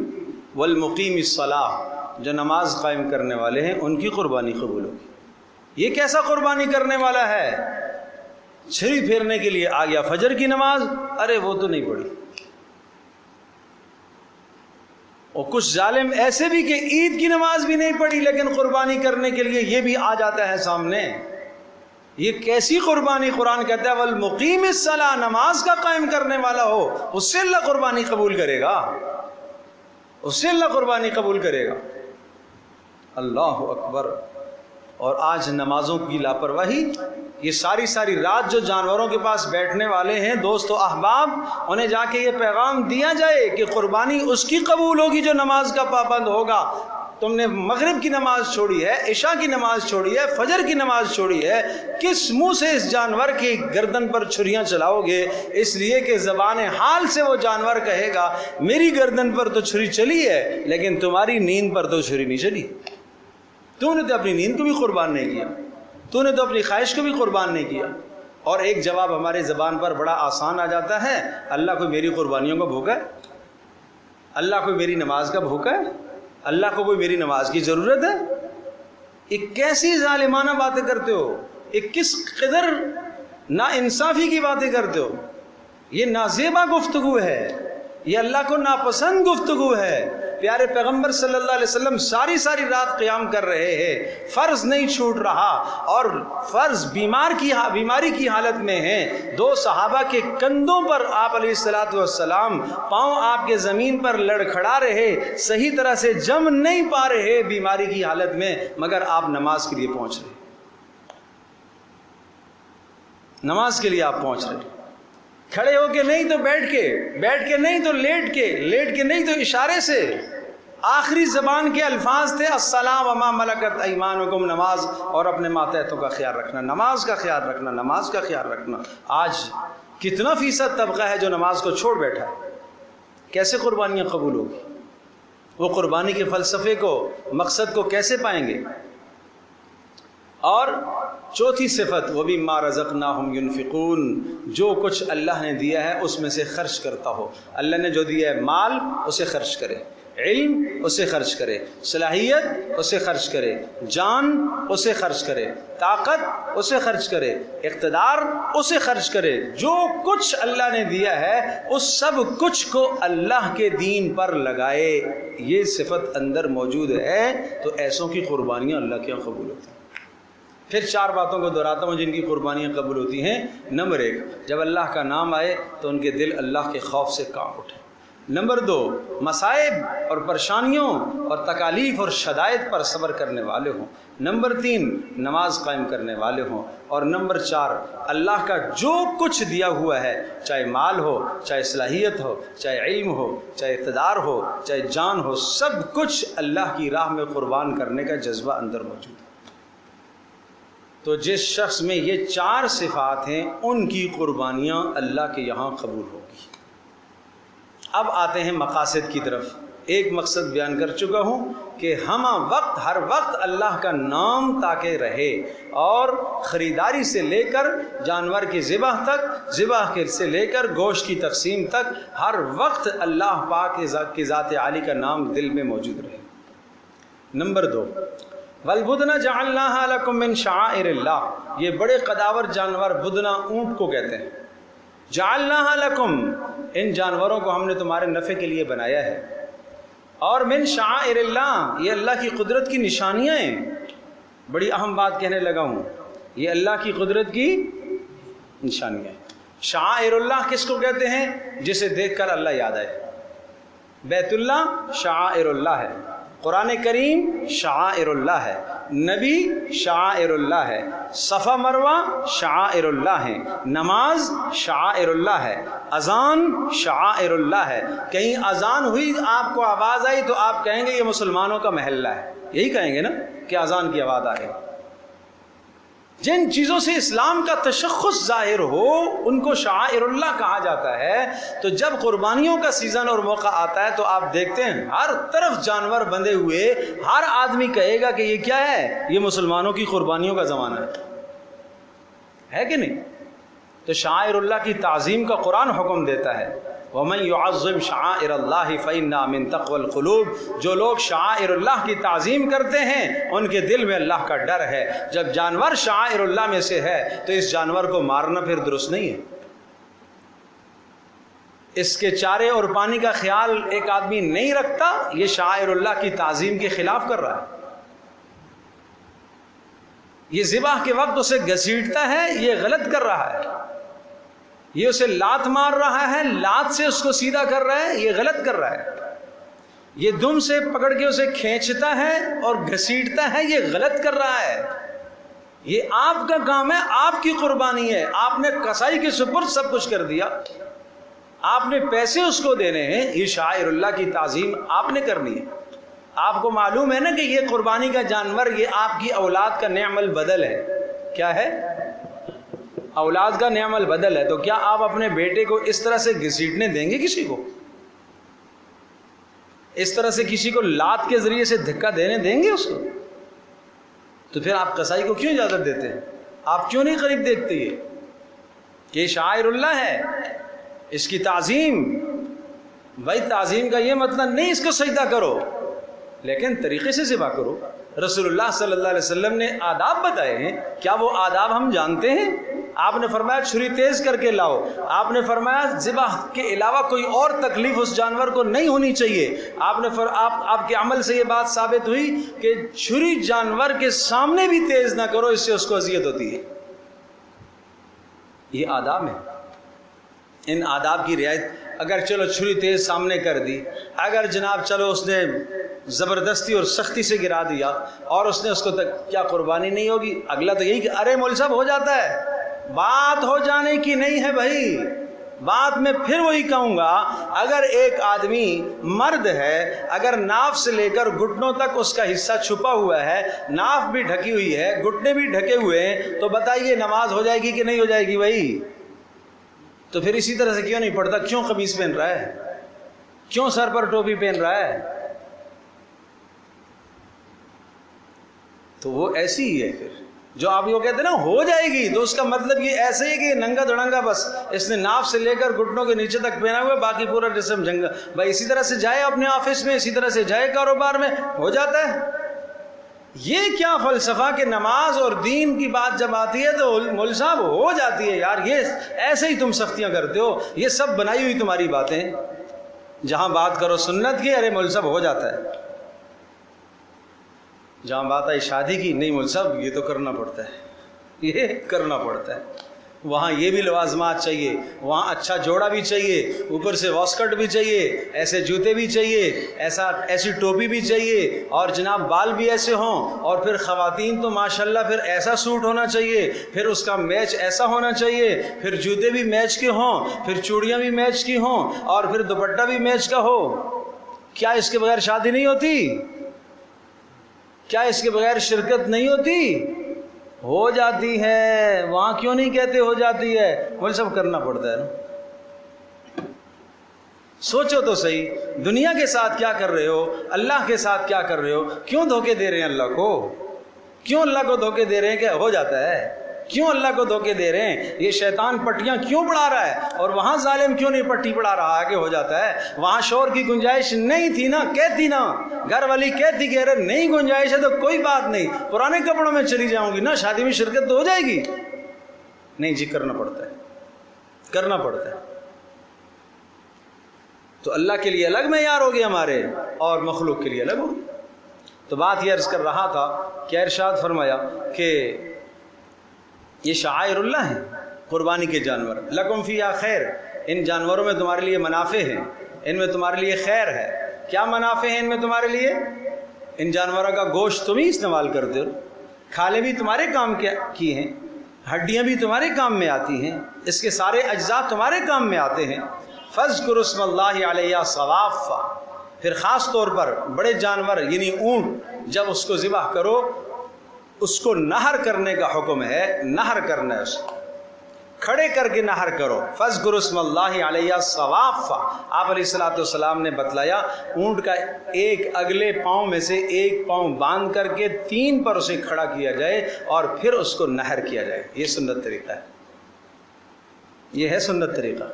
والمقیم الصلاۃ، جو نماز قائم کرنے والے ہیں ان کی قربانی قبول ہوگی. یہ کیسا قربانی کرنے والا ہے؟ چھری پھیرنے کے لیے آ گیا، فجر کی نماز ارے وہ تو نہیں پڑھی. اور کچھ ظالم ایسے بھی کہ عید کی نماز بھی نہیں پڑھی لیکن قربانی کرنے کے لیے یہ بھی آ جاتا ہے سامنے. یہ کیسی قربانی؟ قرآن کہتا ہے والمقیم الصلاۃ، نماز کا قائم کرنے والا ہو اس سے اللہ قربانی قبول کرے گا، اس سے اللہ قربانی قبول کرے گا. اللہ اکبر. اور آج نمازوں کی لاپرواہی، یہ ساری رات جو جانوروں کے پاس بیٹھنے والے ہیں دوست و احباب، انہیں جا کے یہ پیغام دیا جائے کہ قربانی اس کی قبول ہوگی جو نماز کا پابند ہوگا. تم نے مغرب کی نماز چھوڑی ہے، عشاء کی نماز چھوڑی ہے، فجر کی نماز چھوڑی ہے، کس منہ سے اس جانور کی گردن پر چھریاں چلاؤ گے؟ اس لیے کہ زبان حال سے وہ جانور کہے گا میری گردن پر تو چھری چلی ہے لیکن تمہاری نیند پر تو چھری نہیں چلی. تو نے تو اپنی نیند کو بھی قربان نہیں کیا، تو نے تو اپنی خواہش کو بھی قربان نہیں کیا. اور ایک جواب ہماری زبان پر بڑا آسان آ جاتا ہے، اللہ کوئی میری قربانیوں کا بھوکا ہے؟ اللہ کوئی میری نماز کا بھوکا ہے؟ اللہ کو کوئی میری نماز کی ضرورت ہے؟ یہ کیسی ظالمانہ باتیں کرتے ہو، یہ کس قدر نا انصافی کی باتیں کرتے ہو؟ یہ نازیبا گفتگو ہے، یہ اللہ کو ناپسند گفتگو ہے۔ پیارے پیغمبر صلی اللہ علیہ وسلم ساری رات قیام کر رہے ہیں، فرض نہیں چھوٹ رہا، اور فرض بیماری کی حالت میں ہیں۔ دو صحابہ کے کندھوں پر آپ علیہ الصلوۃ والسلام، پاؤں آپ کے زمین پر لڑکھڑا رہے، صحیح طرح سے جم نہیں پا رہے بیماری کی حالت میں، مگر آپ نماز کے لیے پہنچ رہے، نماز کے لیے آپ پہنچ رہے، کھڑے ہو کے نہیں تو بیٹھ کے نہیں تو لیٹ کے نہیں تو اشارے سے۔ آخری زبان کے الفاظ تھے السلام وما ملکت ایمانکم، نماز اور اپنے ماتحتوں کا خیال رکھنا، نماز کا خیال رکھنا، نماز کا خیال رکھنا۔ آج کتنا فیصد طبقہ ہے جو نماز کو چھوڑ بیٹھا ہے؟ کیسے قربانیاں قبول ہوگی؟ وہ قربانی کے فلسفے کو، مقصد کو کیسے پائیں گے؟ اور چوتھی صفت وَمِمَّا رَزَقْنَاهُمْ يُنْفِقُونَ، جو کچھ اللہ نے دیا ہے اس میں سے خرچ کرتا ہو۔ اللہ نے جو دیا ہے مال، اسے خرچ کرے، علم اسے خرچ کرے، صلاحیت اسے خرچ کرے، جان اسے خرچ کرے، طاقت اسے خرچ کرے، اقتدار اسے خرچ کرے۔ جو کچھ اللہ نے دیا ہے اس سب کچھ کو اللہ کے دین پر لگائے۔ یہ صفت اندر موجود ہے تو ایسوں کی قربانیاں اللہ کے یہاں قبول ہوتی ہیں۔ پھر 4 باتوں کو دہراتا ہوں جن کی قربانیاں قبول ہوتی ہیں۔ نمبر 1، جب اللہ کا نام آئے تو ان کے دل اللہ کے خوف سے کانپ اٹھے۔ نمبر 2، مصائب اور پریشانیوں اور تکالیف اور شدائد پر صبر کرنے والے ہوں۔ نمبر 3، نماز قائم کرنے والے ہوں۔ اور نمبر 4، اللہ کا جو کچھ دیا ہوا ہے، چاہے مال ہو، چاہے صلاحیت ہو، چاہے علم ہو، چاہے اقتدار ہو، چاہے جان ہو، سب کچھ اللہ کی راہ میں قربان کرنے کا جذبہ اندر موجود ہے۔ تو جس شخص میں یہ 4 صفات ہیں ان کی قربانیاں اللہ کے یہاں قبول ہوگی۔ اب آتے ہیں مقاصد کی طرف۔ ایک مقصد بیان کر چکا ہوں کہ ہم ہر وقت اللہ کا نام تاکہ رہے، اور خریداری سے لے کر جانور کی ذبح تک، ذبح سے لے کر گوشت کی تقسیم تک، ہر وقت اللہ پاک کی ذات عالی کا نام دل میں موجود رہے۔ نمبر 2، وَالْبُدْنَ جَعَلْنَاهَا لَكُم مِّن شَعَائِرِ اللَّهِ، یہ بڑے قداور جانور بدنا، اونٹ کو کہتے ہیں۔ جَعَلْنَاهَا لَكُم، ان جانوروں کو ہم نے تمہارے نفع کے لیے بنایا ہے۔ اور مِن شَعَائِرِ اللَّهِ، یہ اللہ کی قدرت کی نشانیاں ہیں۔ بڑی اہم بات کہنے لگا ہوں، یہ اللہ کی قدرت کی نشانیاں ہیں۔ شعائر اللہ کس کو کہتے ہیں؟ جسے دیکھ کر اللہ یاد آئے۔ بیت اللہ شعائر اللہ ہے، قرآن کریم شعائر اللہ ہے، نبی شعائر اللہ ہے، صفا مروہ شعائر اللہ ہے، نماز شعائر اللہ ہے، اذان شعائر اللہ ہے۔ کہیں اذان ہوئی، آپ کو آواز آئی تو آپ کہیں گے یہ مسلمانوں کا محلہ ہے، یہی کہیں گے نا کہ اذان کی آواز آ رہی۔ جن چیزوں سے اسلام کا تشخص ظاہر ہو ان کو شعائر اللہ کہا جاتا ہے۔ تو جب قربانیوں کا سیزن اور موقع آتا ہے تو آپ دیکھتے ہیں ہر طرف جانور بندھے ہوئے، ہر آدمی کہے گا کہ یہ کیا ہے؟ یہ مسلمانوں کی قربانیوں کا زمانہ ہے کہ نہیں؟ تو شعائر اللہ کی تعظیم کا قرآن حکم دیتا ہے، وَمَن يُعَظِّمْ شَعَائِرَ اللَّهِ فَإِنَّهَا مِن تَقْوَى الْقُلُوبِ، جو لوگ شعائر اللہ کی تعظیم کرتے ہیں ان کے دل میں اللہ کا ڈر ہے۔ جب جانور شعائر اللہ میں سے ہے تو اس جانور کو مارنا پھر درست نہیں ہے۔ اس کے چارے اور پانی کا خیال ایک آدمی نہیں رکھتا، یہ شعائر اللہ کی تعظیم کے خلاف کر رہا ہے۔ یہ ذبح کے وقت اسے گھسیٹتا ہے، یہ غلط کر رہا ہے۔ یہ اسے لات مار رہا ہے، لات سے اس کو سیدھا کر رہا ہے، یہ غلط کر رہا ہے۔ یہ دم سے پکڑ کے اسے کھینچتا ہے اور گھسیٹتا ہے، یہ غلط کر رہا ہے۔ یہ آپ کا کام ہے، آپ کی قربانی ہے، آپ نے کسائی کے سپرد سب کچھ کر دیا، آپ نے پیسے اس کو دینے ہیں، یہ شعائر اللہ کی تعظیم آپ نے کرنی ہے۔ آپ کو معلوم ہے نا کہ یہ قربانی کا جانور یہ آپ کی اولاد کا نعم البدل ہے۔ کیا ہے؟ اولاد کا نعم البدل ہے۔ تو کیا آپ اپنے بیٹے کو اس طرح سے گھسیٹنے دیں گے؟ کسی کو اس طرح سے کسی کو لات کے ذریعے سے دھکا دینے دیں گے اس کو؟ تو پھر آپ کسائی کو کیوں اجازت دیتے ہیں؟ آپ کیوں نہیں قریب دیکھتے؟ کہ شعائر اللہ ہے، اس کی تعظیم. بھائی تعظیم کا یہ مطلب نہیں اس کو سجدہ کرو، لیکن طریقے سے ذبح کرو. رسول اللہ صلی اللہ علیہ وسلم نے آداب بتائے ہیں، کیا وہ آداب ہم جانتے ہیں؟ آپ نے فرمایا چھری تیز کر کے لاؤ. آپ نے فرمایا ذبح کے علاوہ کوئی اور تکلیف اس جانور کو نہیں ہونی چاہیے. آپ کے عمل سے یہ بات ثابت ہوئی کہ چھری جانور کے سامنے بھی تیز نہ کرو، اس سے اس کو اذیت ہوتی ہے. یہ آداب ہیں. ان آداب کی رعایت، اگر چلو چھری تیز سامنے کر دی، اگر جناب چلو اس نے زبردستی اور سختی سے گرا دیا اور اس نے اس کو کیا قربانی نہیں ہوگی؟ اگلا تو یہی کہ ارے مول صاحب ہو جاتا ہے. بات ہو جانے کی نہیں ہے بھائی. بات میں پھر وہی کہوں گا، اگر ایک آدمی مرد ہے، اگر ناف سے لے کر گھٹنوں تک اس کا حصہ چھپا ہوا ہے، ناف بھی ڈھکی ہوئی ہے، گھٹنے بھی ڈھکے ہوئے ہیں، تو بتائیے نماز ہو جائے گی کہ نہیں ہو جائے گی بھائی؟ تو پھر اسی طرح سے کیوں نہیں پڑھتا؟ کیوں قمیص پہن رہا ہے؟ کیوں سر پر ٹوپی پہن رہا ہے؟ تو وہ ایسی ہی ہے. پھر جو آپ یہ کہتے ہیں نا ہو جائے گی، تو اس کا مطلب یہ ایسے ہی کہ ننگا دڑنگا بس اس نے ناف سے لے کر گھٹنوں کے نیچے تک پہنا ہوا، باقی پورا جسم جنگا. بھائی اسی طرح سے جائے اپنے آفس میں، اسی طرح سے جائے کاروبار میں، ہو جاتا ہے. یہ کیا فلسفہ کہ نماز اور دین کی بات جب آتی ہے تو مول صاحب ہو جاتی ہے. یار یہ ایسے ہی تم سختیاں کرتے ہو، یہ سب بنائی ہوئی تمہاری باتیں. جہاں بات کرو سنت کی، ارے مول صاحب ہو جاتا ہے. جہاں بات آئی شادی کی، نہیں مول صاحب یہ تو کرنا پڑتا ہے، یہ کرنا پڑتا ہے. وہاں یہ بھی لوازمات چاہیے، وہاں اچھا جوڑا بھی چاہیے، اوپر سے واسکٹ بھی چاہیے، ایسے جوتے بھی چاہیے، ایسی ٹوپی بھی چاہیے، اور جناب بال بھی ایسے ہوں. اور پھر خواتین تو ماشاءاللہ پھر ایسا سوٹ ہونا چاہیے، پھر اس کا میچ ایسا ہونا چاہیے، پھر جوتے بھی میچ کے ہوں، پھر چوڑیاں بھی میچ کی ہوں، اور پھر دوپٹہ بھی میچ کا ہو. کیا اس کے بغیر شادی نہیں ہوتی؟ کیا اس کے بغیر شرکت نہیں ہوتی؟ ہو جاتی ہے. وہاں کیوں نہیں کہتے ہو جاتی ہے؟ وہ سب کرنا پڑتا ہے نا. سوچو تو صحیح، دنیا کے ساتھ کیا کر رہے ہو، اللہ کے ساتھ کیا کر رہے ہو؟ کیوں دھوکے دے رہے ہیں اللہ کو؟ کیوں اللہ کو دھوکے دے رہے ہیں کہ ہو جاتا ہے؟ کیوں اللہ کو دھوکے دے رہے ہیں؟ یہ شیطان پٹیاں کیوں پڑھا رہا ہے؟ اور وہاں ظالم کیوں نہیں پٹی پڑھا رہا ہے کہ ہو جاتا ہے؟ وہاں شور کی گنجائش نہیں تھی نا، کہتی نا، گھر والی کہتی کہ ارے نہیں گنجائش ہے تو کوئی بات نہیں، پرانے کپڑوں میں چلی جاؤں گی نا، شادی میں شرکت تو ہو جائے گی. نہیں جی، کرنا پڑتا ہے، کرنا پڑتا ہے. تو اللہ کے لیے الگ معیار ہو گیا ہمارے، اور مخلوق کے لیے الگ ہو گیا. تو بات یہ عرض کر رہا تھا کہ ارشاد فرمایا کہ یہ شعائر اللہ ہیں، قربانی کے جانور. لکم فیہا خیر، ان جانوروں میں تمہارے لیے منافع ہیں، ان میں تمہارے لیے خیر ہے. کیا منافع ہیں ان میں تمہارے لیے؟ ان جانوروں کا گوشت تم ہی استعمال کرتے ہو، کھالیں بھی تمہارے کام کی ہیں، ہڈیاں بھی تمہارے کام میں آتی ہیں، اس کے سارے اجزاء تمہارے کام میں آتے ہیں. فاذکروا اسم اللہ علیہ صوافا، پھر خاص طور پر بڑے جانور یعنی اونٹ جب اس کو ذبح کرو، اس کو نہر کرنے کا حکم ہے. نہر کرنا ہے، اس کو کھڑے کر کے نہر کرو. فاذکروا اسم اللہ علیہ صوافا، آپ علیہ الصلوۃ والسلام نے بتلایا اونٹ کا ایک اگلے پاؤں میں سے ایک پاؤں باندھ کر کے 3 پر اسے کھڑا کیا جائے اور پھر اس کو نہر کیا جائے. یہ سنت طریقہ ہے، یہ ہے سنت طریقہ.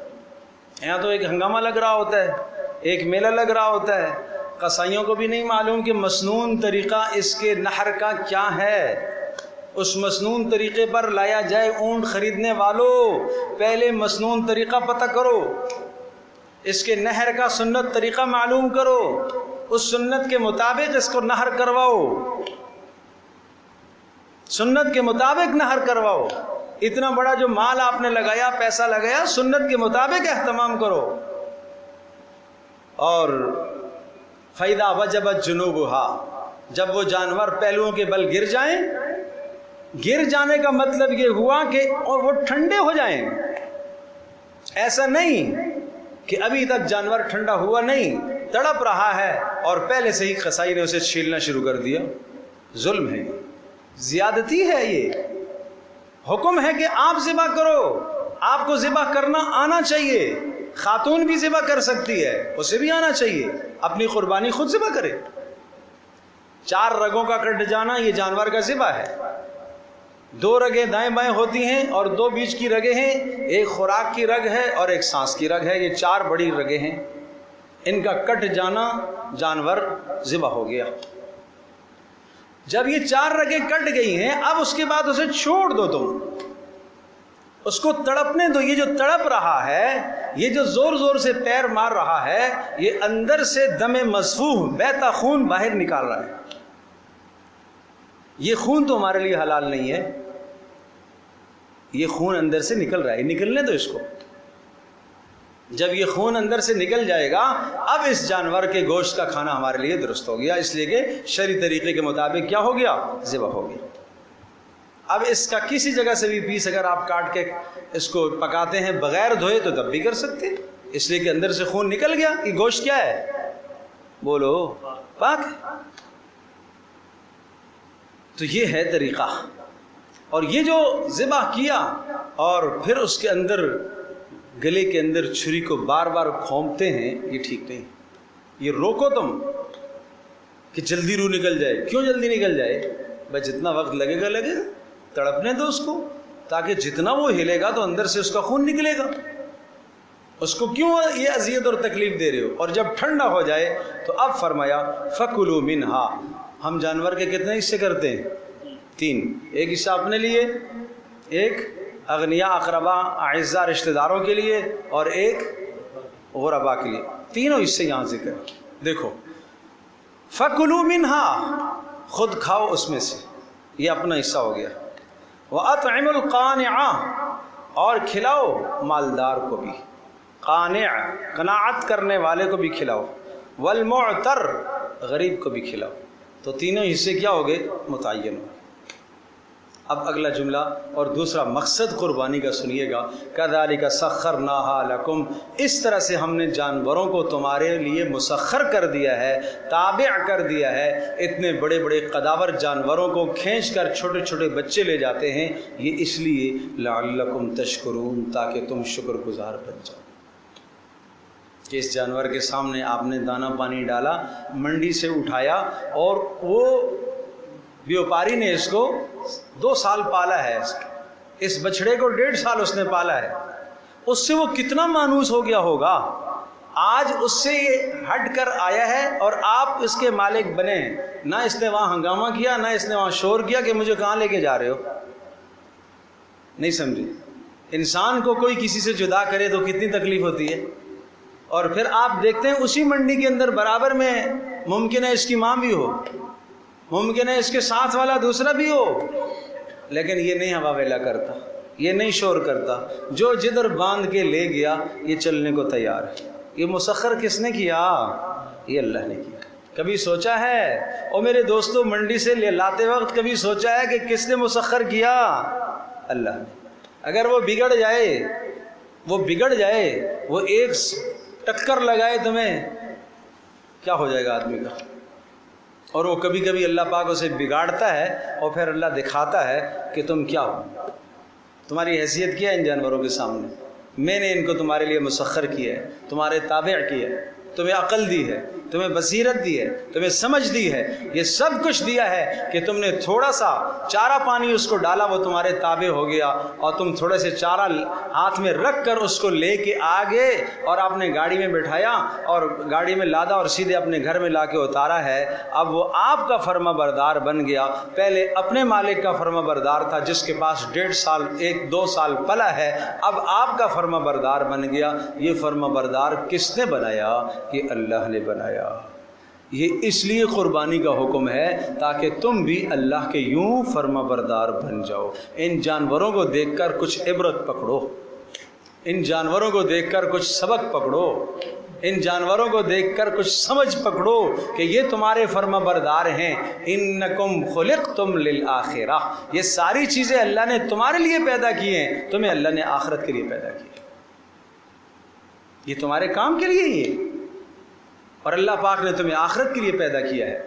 یہاں تو ایک ہنگامہ لگ رہا ہوتا ہے، ایک میلہ لگ رہا ہوتا ہے. قصائیوں کو بھی نہیں معلوم کہ مسنون طریقہ اس کے نہر کا کیا ہے. اس مسنون طریقے پر لایا جائے. اونٹ خریدنے والوں پہلے مسنون طریقہ پتہ کرو، اس کے نہر کا سنت طریقہ معلوم کرو، اس سنت کے مطابق اس کو نہر کرواؤ، سنت کے مطابق نہر کرواؤ. اتنا بڑا جو مال آپ نے لگایا، پیسہ لگایا، سنت کے مطابق اہتمام کرو. اور فَإِذَا وَجَبَتْ جُنُوبُهَا، جب وہ جانور پہلوؤں کے بل گر جائیں، گر جانے کا مطلب یہ ہوا کہ اور وہ ٹھنڈے ہو جائیں. ایسا نہیں کہ ابھی تک جانور ٹھنڈا ہوا نہیں، تڑپ رہا ہے اور پہلے سے ہی قصائی نے اسے چھیلنا شروع کر دیا. ظلم ہے، زیادتی ہے. یہ حکم ہے کہ آپ ذبح کرو، آپ کو ذبح کرنا آنا چاہیے. خاتون بھی ذبح کر سکتی ہے، اسے بھی آنا چاہیے، اپنی قربانی خود ذبح کرے. 4 رگوں کا کٹ جانا یہ جانور کا ذبح ہے. دو رگیں دائیں بائیں ہوتی ہیں اور دو بیچ کی رگیں ہیں، ایک خوراک کی رگ ہے اور ایک سانس کی رگ ہے، یہ چار بڑی رگیں ہیں، ان کا کٹ جانا جانور ذبح ہو گیا۔ جب یہ چار رگیں کٹ گئی ہیں اب اس کے بعد اسے چھوڑ دو، تم اس کو تڑپنے دو۔ یہ جو تڑپ رہا ہے، یہ جو زور زور سے پیر مار رہا ہے، یہ اندر سے دم مصفوح بہتا خون باہر نکال رہا ہے۔ یہ خون تو ہمارے لیے حلال نہیں ہے، یہ خون اندر سے نکل رہا ہے، نکلنے دو اس کو۔ جب یہ خون اندر سے نکل جائے گا اب اس جانور کے گوشت کا کھانا ہمارے لیے درست ہو گیا، اس لیے کہ شرعی طریقے کے مطابق کیا ہو گیا؟ ذبح ہو گیا۔ اب اس کا کسی جگہ سے بھی پیس اگر آپ کاٹ کے اس کو پکاتے ہیں بغیر دھوئے تو تب بھی کر سکتے ہیں، اس لیے کہ اندر سے خون نکل گیا۔ یہ گوشت کیا ہے؟ بولو، پاک ہے۔ تو یہ ہے طریقہ۔ اور یہ جو ذبح کیا اور پھر اس کے اندر گلے کے اندر چھری کو بار بار کھومتے ہیں، یہ ٹھیک نہیں۔ یہ روکو تم کہ جلدی روح نکل جائے۔ کیوں جلدی نکل جائے؟ بھائی جتنا وقت لگے گا لگے گا، تڑپنے دو اس کو، تاکہ جتنا وہ ہلے گا تو اندر سے اس کا خون نکلے گا۔ اس کو کیوں یہ اذیت اور تکلیف دے رہے ہو؟ اور جب ٹھنڈا ہو جائے تو اب فرمایا فَكُلُوا مِنْهَا۔ ہم جانور کے کتنے حصے کرتے ہیں؟ 3۔ ایک حصہ اپنے لیے، ایک اغنیاء اقربا اعزاء رشتہ داروں کے لیے، اور ایک غربا کے لیے۔ تینوں حصے یہاں ذکر۔ دیکھو فَكُلُوا مِنْهَا، خود کھاؤ اس میں سے، یہ اپنا حصہ ہو گیا۔ وَأَطْعِمُوا الْقَانِعَ، اور کھلاؤ مالدار کو بھی، قانع قناعت کرنے والے کو بھی کھلاؤ، والمعتر غریب کو بھی کھلاؤ۔ تو تینوں حصے کیا ہو گئے؟ متعین ہو۔ اب اگلا جملہ اور دوسرا مقصد قربانی کا سنیے گا۔ كَذَلِكَ سَخَّرْنَاهَا لَكُمْ، اس طرح سے ہم نے جانوروں کو تمہارے لیے مسخر کر دیا ہے، تابع کر دیا ہے۔ اتنے بڑے بڑے قداور جانوروں کو کھینچ کر چھوٹے چھوٹے بچے لے جاتے ہیں، یہ اس لیے لَعَلَّكُمْ تَشْكُرُونَ، تاکہ تم شکر گزار بن جاؤ۔ کہ اس جانور کے سامنے آپ نے دانہ پانی ڈالا، منڈی سے اٹھایا، اور وہ بیوپاری نے اس کو 2 سال پالا ہے، اس بچڑے کو 1.5 سال اس نے پالا ہے۔ اس سے وہ کتنا مانوس ہو گیا ہوگا، آج اس سے یہ ہٹ کر آیا ہے اور آپ اس کے مالک بنے۔ نہ اس نے وہاں ہنگامہ کیا، نہ اس نے وہاں شور کیا کہ مجھے کہاں لے کے جا رہے ہو۔ نہیں سمجھے؟ انسان کو کوئی کسی سے جدا کرے تو کتنی تکلیف ہوتی ہے، اور پھر آپ دیکھتے ہیں اسی منڈی کے اندر برابر میں ممکن ہے اس کی ماں بھی ہو، ممکن ہے اس کے ساتھ والا دوسرا بھی ہو، لیکن یہ نہیں ہوا ویلا کرتا، یہ نہیں شور کرتا۔ جو جدھر باندھ کے لے گیا یہ چلنے کو تیار ہے۔ یہ مسخر کس نے کیا؟ یہ اللہ نے کیا۔ کبھی سوچا ہے؟ او میرے دوستو، منڈی سے لاتے وقت کبھی سوچا ہے کہ کس نے مسخر کیا؟ اللہ نے۔ اگر وہ بگڑ جائے، وہ ایک ٹکر لگائے تمہیں، کیا ہو جائے گا آدمی کا؟ اور وہ کبھی کبھی اللہ پاک اسے بگاڑتا ہے اور پھر اللہ دکھاتا ہے کہ تم کیا ہو، تمہاری حیثیت کیا ہے ان جانوروں کے سامنے۔ میں نے ان کو تمہارے لیے مسخر کیا ہے، تمہارے تابع کیا ہے، تمہیں عقل دی ہے، تمہیں بصیرت دی ہے، تمہیں سمجھ دی ہے، یہ سب کچھ دیا ہے کہ تم نے تھوڑا سا چارہ پانی اس کو ڈالا، وہ تمہارے تابع ہو گیا، اور تم تھوڑے سے چارہ ہاتھ میں رکھ کر اس کو لے کے آگے اور آپ نے گاڑی میں بٹھایا اور گاڑی میں لادا اور سیدھے اپنے گھر میں لا کے اتارا ہے۔ اب وہ آپ کا فرما بردار بن گیا۔ پہلے اپنے مالک کا فرما بردار تھا جس کے پاس 1.5 سال 1-2 سال پلا ہے، اب آپ کا فرما بردار بن گیا۔ یہ فرما بردار کس نے بنایا؟ یہ اللہ نے بنایا۔ یہ اس لیے قربانی کا حکم ہے تاکہ تم بھی اللہ کے یوں فرما بردار بن جاؤ۔ ان جانوروں کو دیکھ کر کچھ عبرت پکڑو، ان جانوروں کو دیکھ کر کچھ سبق پکڑو، ان جانوروں کو دیکھ کر کچھ سمجھ پکڑو کہ یہ تمہارے فرما بردار ہیں۔ انکم خلقتم للآخرہ، یہ ساری چیزیں اللہ نے تمہارے لیے پیدا کی ہیں، تمہیں اللہ نے آخرت کے لیے پیدا کی، یہ تمہارے کام کے لیے ہی ہے، اور اللہ پاک نے تمہیں آخرت کے لیے پیدا کیا ہے۔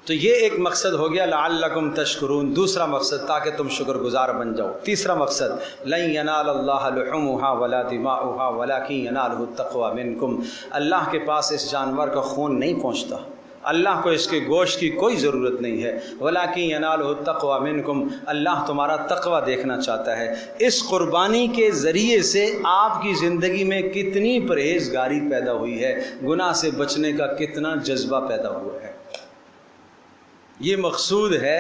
تو یہ ایک مقصد ہو گیا لعلکم تشکرون۔ دوسرا مقصد تاکہ تم شکر گزار بن جاؤ۔ تیسرا مقصد لن ینال اللہ لحومها ولا دماؤها ولکن ینالہ التقوی منکم، اللہ کے پاس اس جانور کا خون نہیں پہنچتا، اللہ کو اس کے گوشت کی کوئی ضرورت نہیں ہے، وَلَٰكِن يَنَالُهُ التَّقْوَىٰ مِنْكُمْ، اللہ تمہارا تقوی دیکھنا چاہتا ہے۔ اس قربانی کے ذریعے سے آپ کی زندگی میں کتنی پرہیزگاری پیدا ہوئی ہے، گناہ سے بچنے کا کتنا جذبہ پیدا ہوا ہے۔ یہ مقصود ہے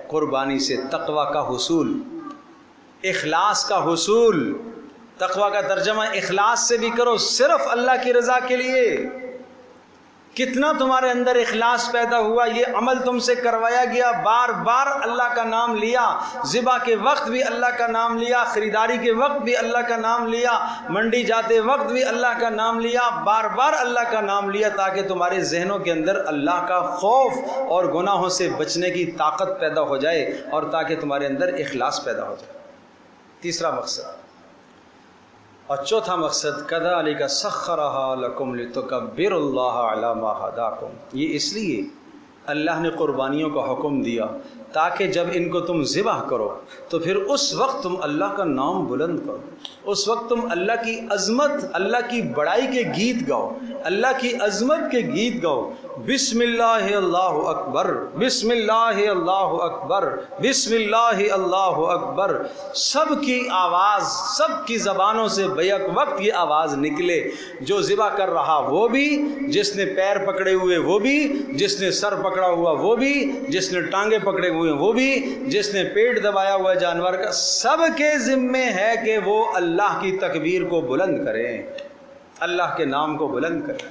قربانی سے تقوی کا حصول، اخلاص کا حصول۔ تقوی کا ترجمہ اخلاص سے بھی کرو، صرف اللہ کی رضا کے لیے۔ کتنا تمہارے اندر اخلاص پیدا ہوا، یہ عمل تم سے کروایا گیا، بار بار اللہ کا نام لیا، ذبح کے وقت بھی اللہ کا نام لیا، خریداری کے وقت بھی اللہ کا نام لیا، منڈی جاتے وقت بھی اللہ کا نام لیا، بار بار اللہ کا نام لیا، تاکہ تمہارے ذہنوں کے اندر اللہ کا خوف اور گناہوں سے بچنے کی طاقت پیدا ہو جائے، اور تاکہ تمہارے اندر اخلاص پیدا ہو جائے۔ تیسرا مقصد اور چوتھا مقصد، کذالک سخرھا لکم لتکبروا اللہ علی ما ھداکم، یہ اس لیے اللہ نے قربانیوں کا حکم دیا تاکہ جب ان کو تم ذبح کرو تو پھر اس وقت تم اللہ کا نام بلند کرو، اس وقت تم اللہ کی عظمت، اللہ کی بڑائی کے گیت گاؤ، اللہ کی عظمت کے گیت گاؤ۔ بسم اللہ اللہ اکبر، بسم اللہ اللہ اکبر، بسم اللہ اللہ اکبر، سب کی آواز، سب کی زبانوں سے بیک وقت یہ آواز نکلے، جو ذبح کر رہا وہ بھی، جس نے پیر پکڑے ہوئے وہ بھی، جس نے سر پکڑا ہوا وہ بھی، جس نے ٹانگیں پکڑے ہوئے وہ بھی، جس نے پیٹ دبایا ہوا جانور کا، سب کے ذمے ہے کہ وہ اللہ کی تکبیر کو بلند کریں، اللہ کے نام کو بلند کریں،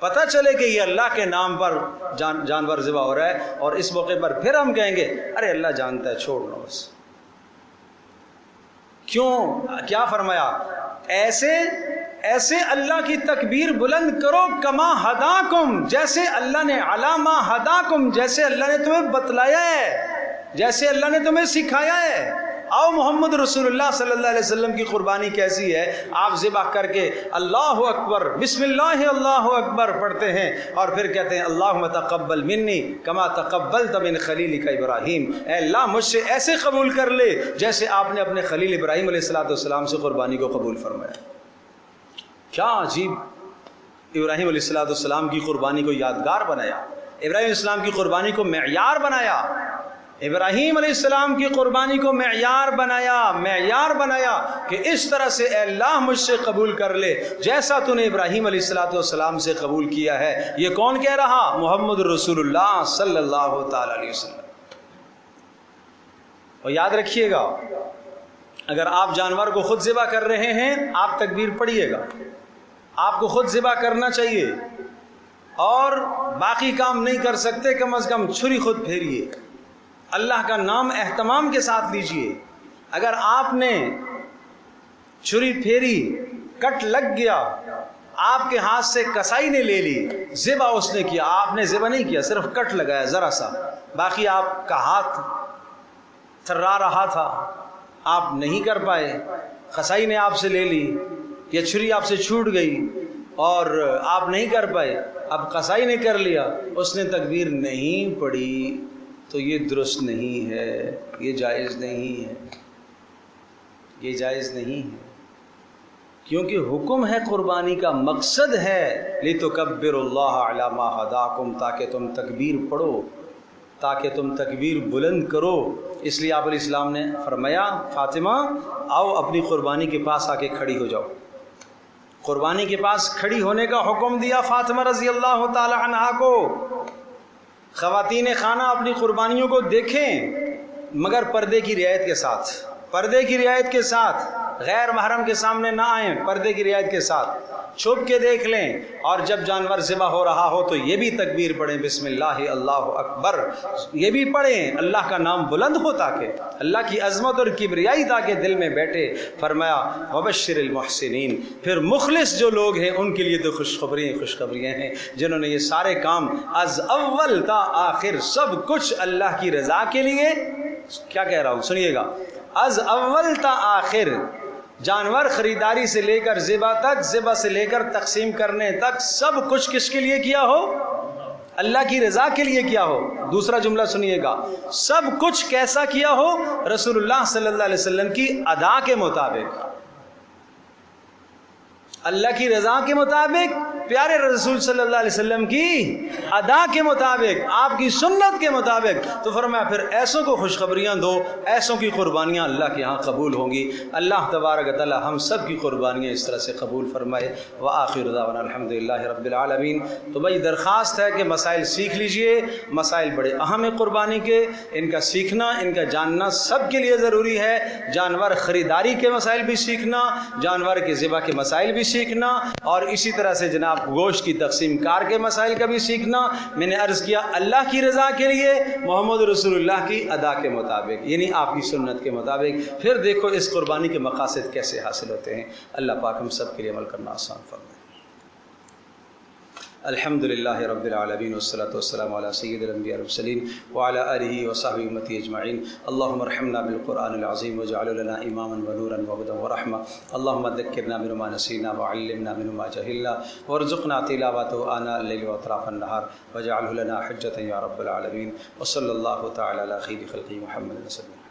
پتہ چلے کہ یہ اللہ کے نام پر جانور ذبح ہو رہا ہے، اور اس موقع پر پھر ہم کہیں گے ارے اللہ جانتا ہے، چھوڑ لو بس۔ کیوں؟ کیا فرمایا؟ ایسے اللہ کی تکبیر بلند کرو، کما ہداکم، جیسے اللہ نے، علامہ ہداکم، جیسے اللہ نے تمہیں بتلایا ہے، جیسے اللہ نے تمہیں سکھایا ہے۔ آؤ محمد رسول اللہ صلی اللہ علیہ وسلم کی قربانی کیسی ہے؟ آپ ذبح کر کے اللہ اکبر، بسم اللہ اللہ اکبر پڑھتے ہیں، اور پھر کہتے ہیں اللہم تقبل منی کما تقبلت من خلیلک ابراہیم، اے اللہ مجھ سے ایسے قبول کر لے جیسے آپ نے اپنے خلیل ابراہیم علیہ السلام سے قربانی کو قبول فرمایا۔ کیا عجیب، ابراہیم علیہ السلام کی قربانی کو یادگار بنایا، ابراہیم علیہ السلام کی قربانی کو معیار بنایا، ابراہیم علیہ السلام کی قربانی کو معیار بنایا کہ اس طرح سے اے اللہ مجھ سے قبول کر لے جیسا تو نے ابراہیم علیہ السلام سے قبول کیا ہے۔ یہ کون کہہ رہا؟ محمد رسول اللہ صلی اللہ تعالی علیہ وسلم۔ اور یاد رکھیے گا، اگر آپ جانور کو خود ذبح کر رہے ہیں، آپ تکبیر پڑھیے گا، آپ کو خود ذبح کرنا چاہیے، اور باقی کام نہیں کر سکتے، کم از کم چھری خود پھیریے، اللہ کا نام اہتمام کے ساتھ لیجئے۔ اگر آپ نے چھری پھیری، کٹ لگ گیا، آپ کے ہاتھ سے کسائی نے لے لی، ذبح اس نے کیا، آپ نے ذبح نہیں کیا، صرف کٹ لگایا ذرا سا، باقی آپ کا ہاتھ تھرا رہا تھا، آپ نہیں کر پائے، کسائی نے آپ سے لے لی، یا چھری آپ سے چھوٹ گئی اور آپ نہیں کر پائے، اب کسائی نے کر لیا، اس نے تکبیر نہیں پڑھی، تو یہ درست نہیں ہے، یہ جائز نہیں ہے، یہ جائز نہیں ہے، کیونکہ حکم ہے قربانی کا، مقصد ہے لِتُكَبِّرُوا اللَّهَ عَلَى مَا هَدَاكُمْ، تاکہ تم تکبیر پڑھو، تاکہ تم تکبیر بلند کرو۔ اس لیے آپ علیہ السلام نے فرمایا فاطمہ آؤ اپنی قربانی کے پاس آ کے کھڑی ہو جاؤ، قربانی کے پاس کھڑی ہونے کا حکم دیا فاطمہ رضی اللہ تعالی عنہا کو۔ خواتین خانہ اپنی قربانیوں کو دیکھیں، مگر پردے کی رعایت کے ساتھ، پردے کی رعایت کے ساتھ، غیر محرم کے سامنے نہ آئیں، پردے کی رعایت کے ساتھ چھپ کے دیکھ لیں، اور جب جانور ذبح ہو رہا ہو تو یہ بھی تکبیر پڑھیں، بسم اللہ اللہ اکبر، یہ بھی پڑھیں، اللہ کا نام بلند ہو، تاکہ اللہ کی عظمت اور کبریائی تاکہ دل میں بیٹھے۔ فرمایا وبشر المحسنین، پھر مخلص جو لوگ ہیں ان کے لیے تو خوشخبریاں ہیں، جنہوں نے یہ سارے کام از اول تا آخر سب کچھ اللہ کی رضا کے لیے، کیا کہہ رہا ہوں سنیے گا، از اول تا آخر، جانور خریداری سے لے کر ذبح تک، ذبح سے لے کر تقسیم کرنے تک، سب کچھ کس کے لیے کیا ہو؟ اللہ کی رضا کے لیے کیا ہو۔ دوسرا جملہ سنیے گا، سب کچھ کیسا کیا ہو؟ رسول اللہ صلی اللہ علیہ وسلم کی ادا کے مطابق، اللہ کی رضا کے مطابق، پیارے رسول صلی اللہ علیہ وسلم کی ادا کے مطابق، آپ کی سنت کے مطابق، تو فرمایا پھر ایسوں کو خوشخبریاں دو، ایسوں کی قربانیاں اللہ کے ہاں قبول ہوں گی۔ اللہ تبارک و تعالی ہم سب کی قربانیاں اس طرح سے قبول فرمائے۔ وآخر دعوانا الحمدللہ رب العالمین۔ تو بھائی درخواست ہے کہ مسائل سیکھ لیجئے، مسائل بڑے اہم ہیں قربانی کے، ان کا سیکھنا، ان کا جاننا سب کے لیے ضروری ہے۔ جانور خریداری کے مسائل بھی سیکھنا، جانور کے ذبح کے مسائل بھی سیکھنا، اور اسی طرح سے جناب گوشت کی تقسیم کار کے مسائل کا بھی سیکھنا۔ میں نے عرض کیا اللہ کی رضا کے لیے، محمد رسول اللہ کی ادا کے مطابق، یعنی آپ کی سنت کے مطابق۔ پھر دیکھو اس قربانی کے مقاصد کیسے حاصل ہوتے ہیں۔ اللہ پاک ہم سب کے لیے عمل کرنا آسان فرمائے۔ الحمد للہ رب العالمین والصلاة والسلام علی سید الانبیاء والمرسلین وعلی آلہ وصحبہ امتی اجمعین۔ اللہم ارحمنا بالقرآن العظیم واجعل لنا اماما ونورا وہدی ورحمہ۔ اللہم ذکرنا منہ ما نسینا وعلمنا منہ ما جہلنا وارزقنا تلاوته آناء اللیل واطراف النہار واجعلہ لنا حجۃ یا رب العالمین۔ وصلی اللہ تعالی علی خیر خلقہ محمد وسلم۔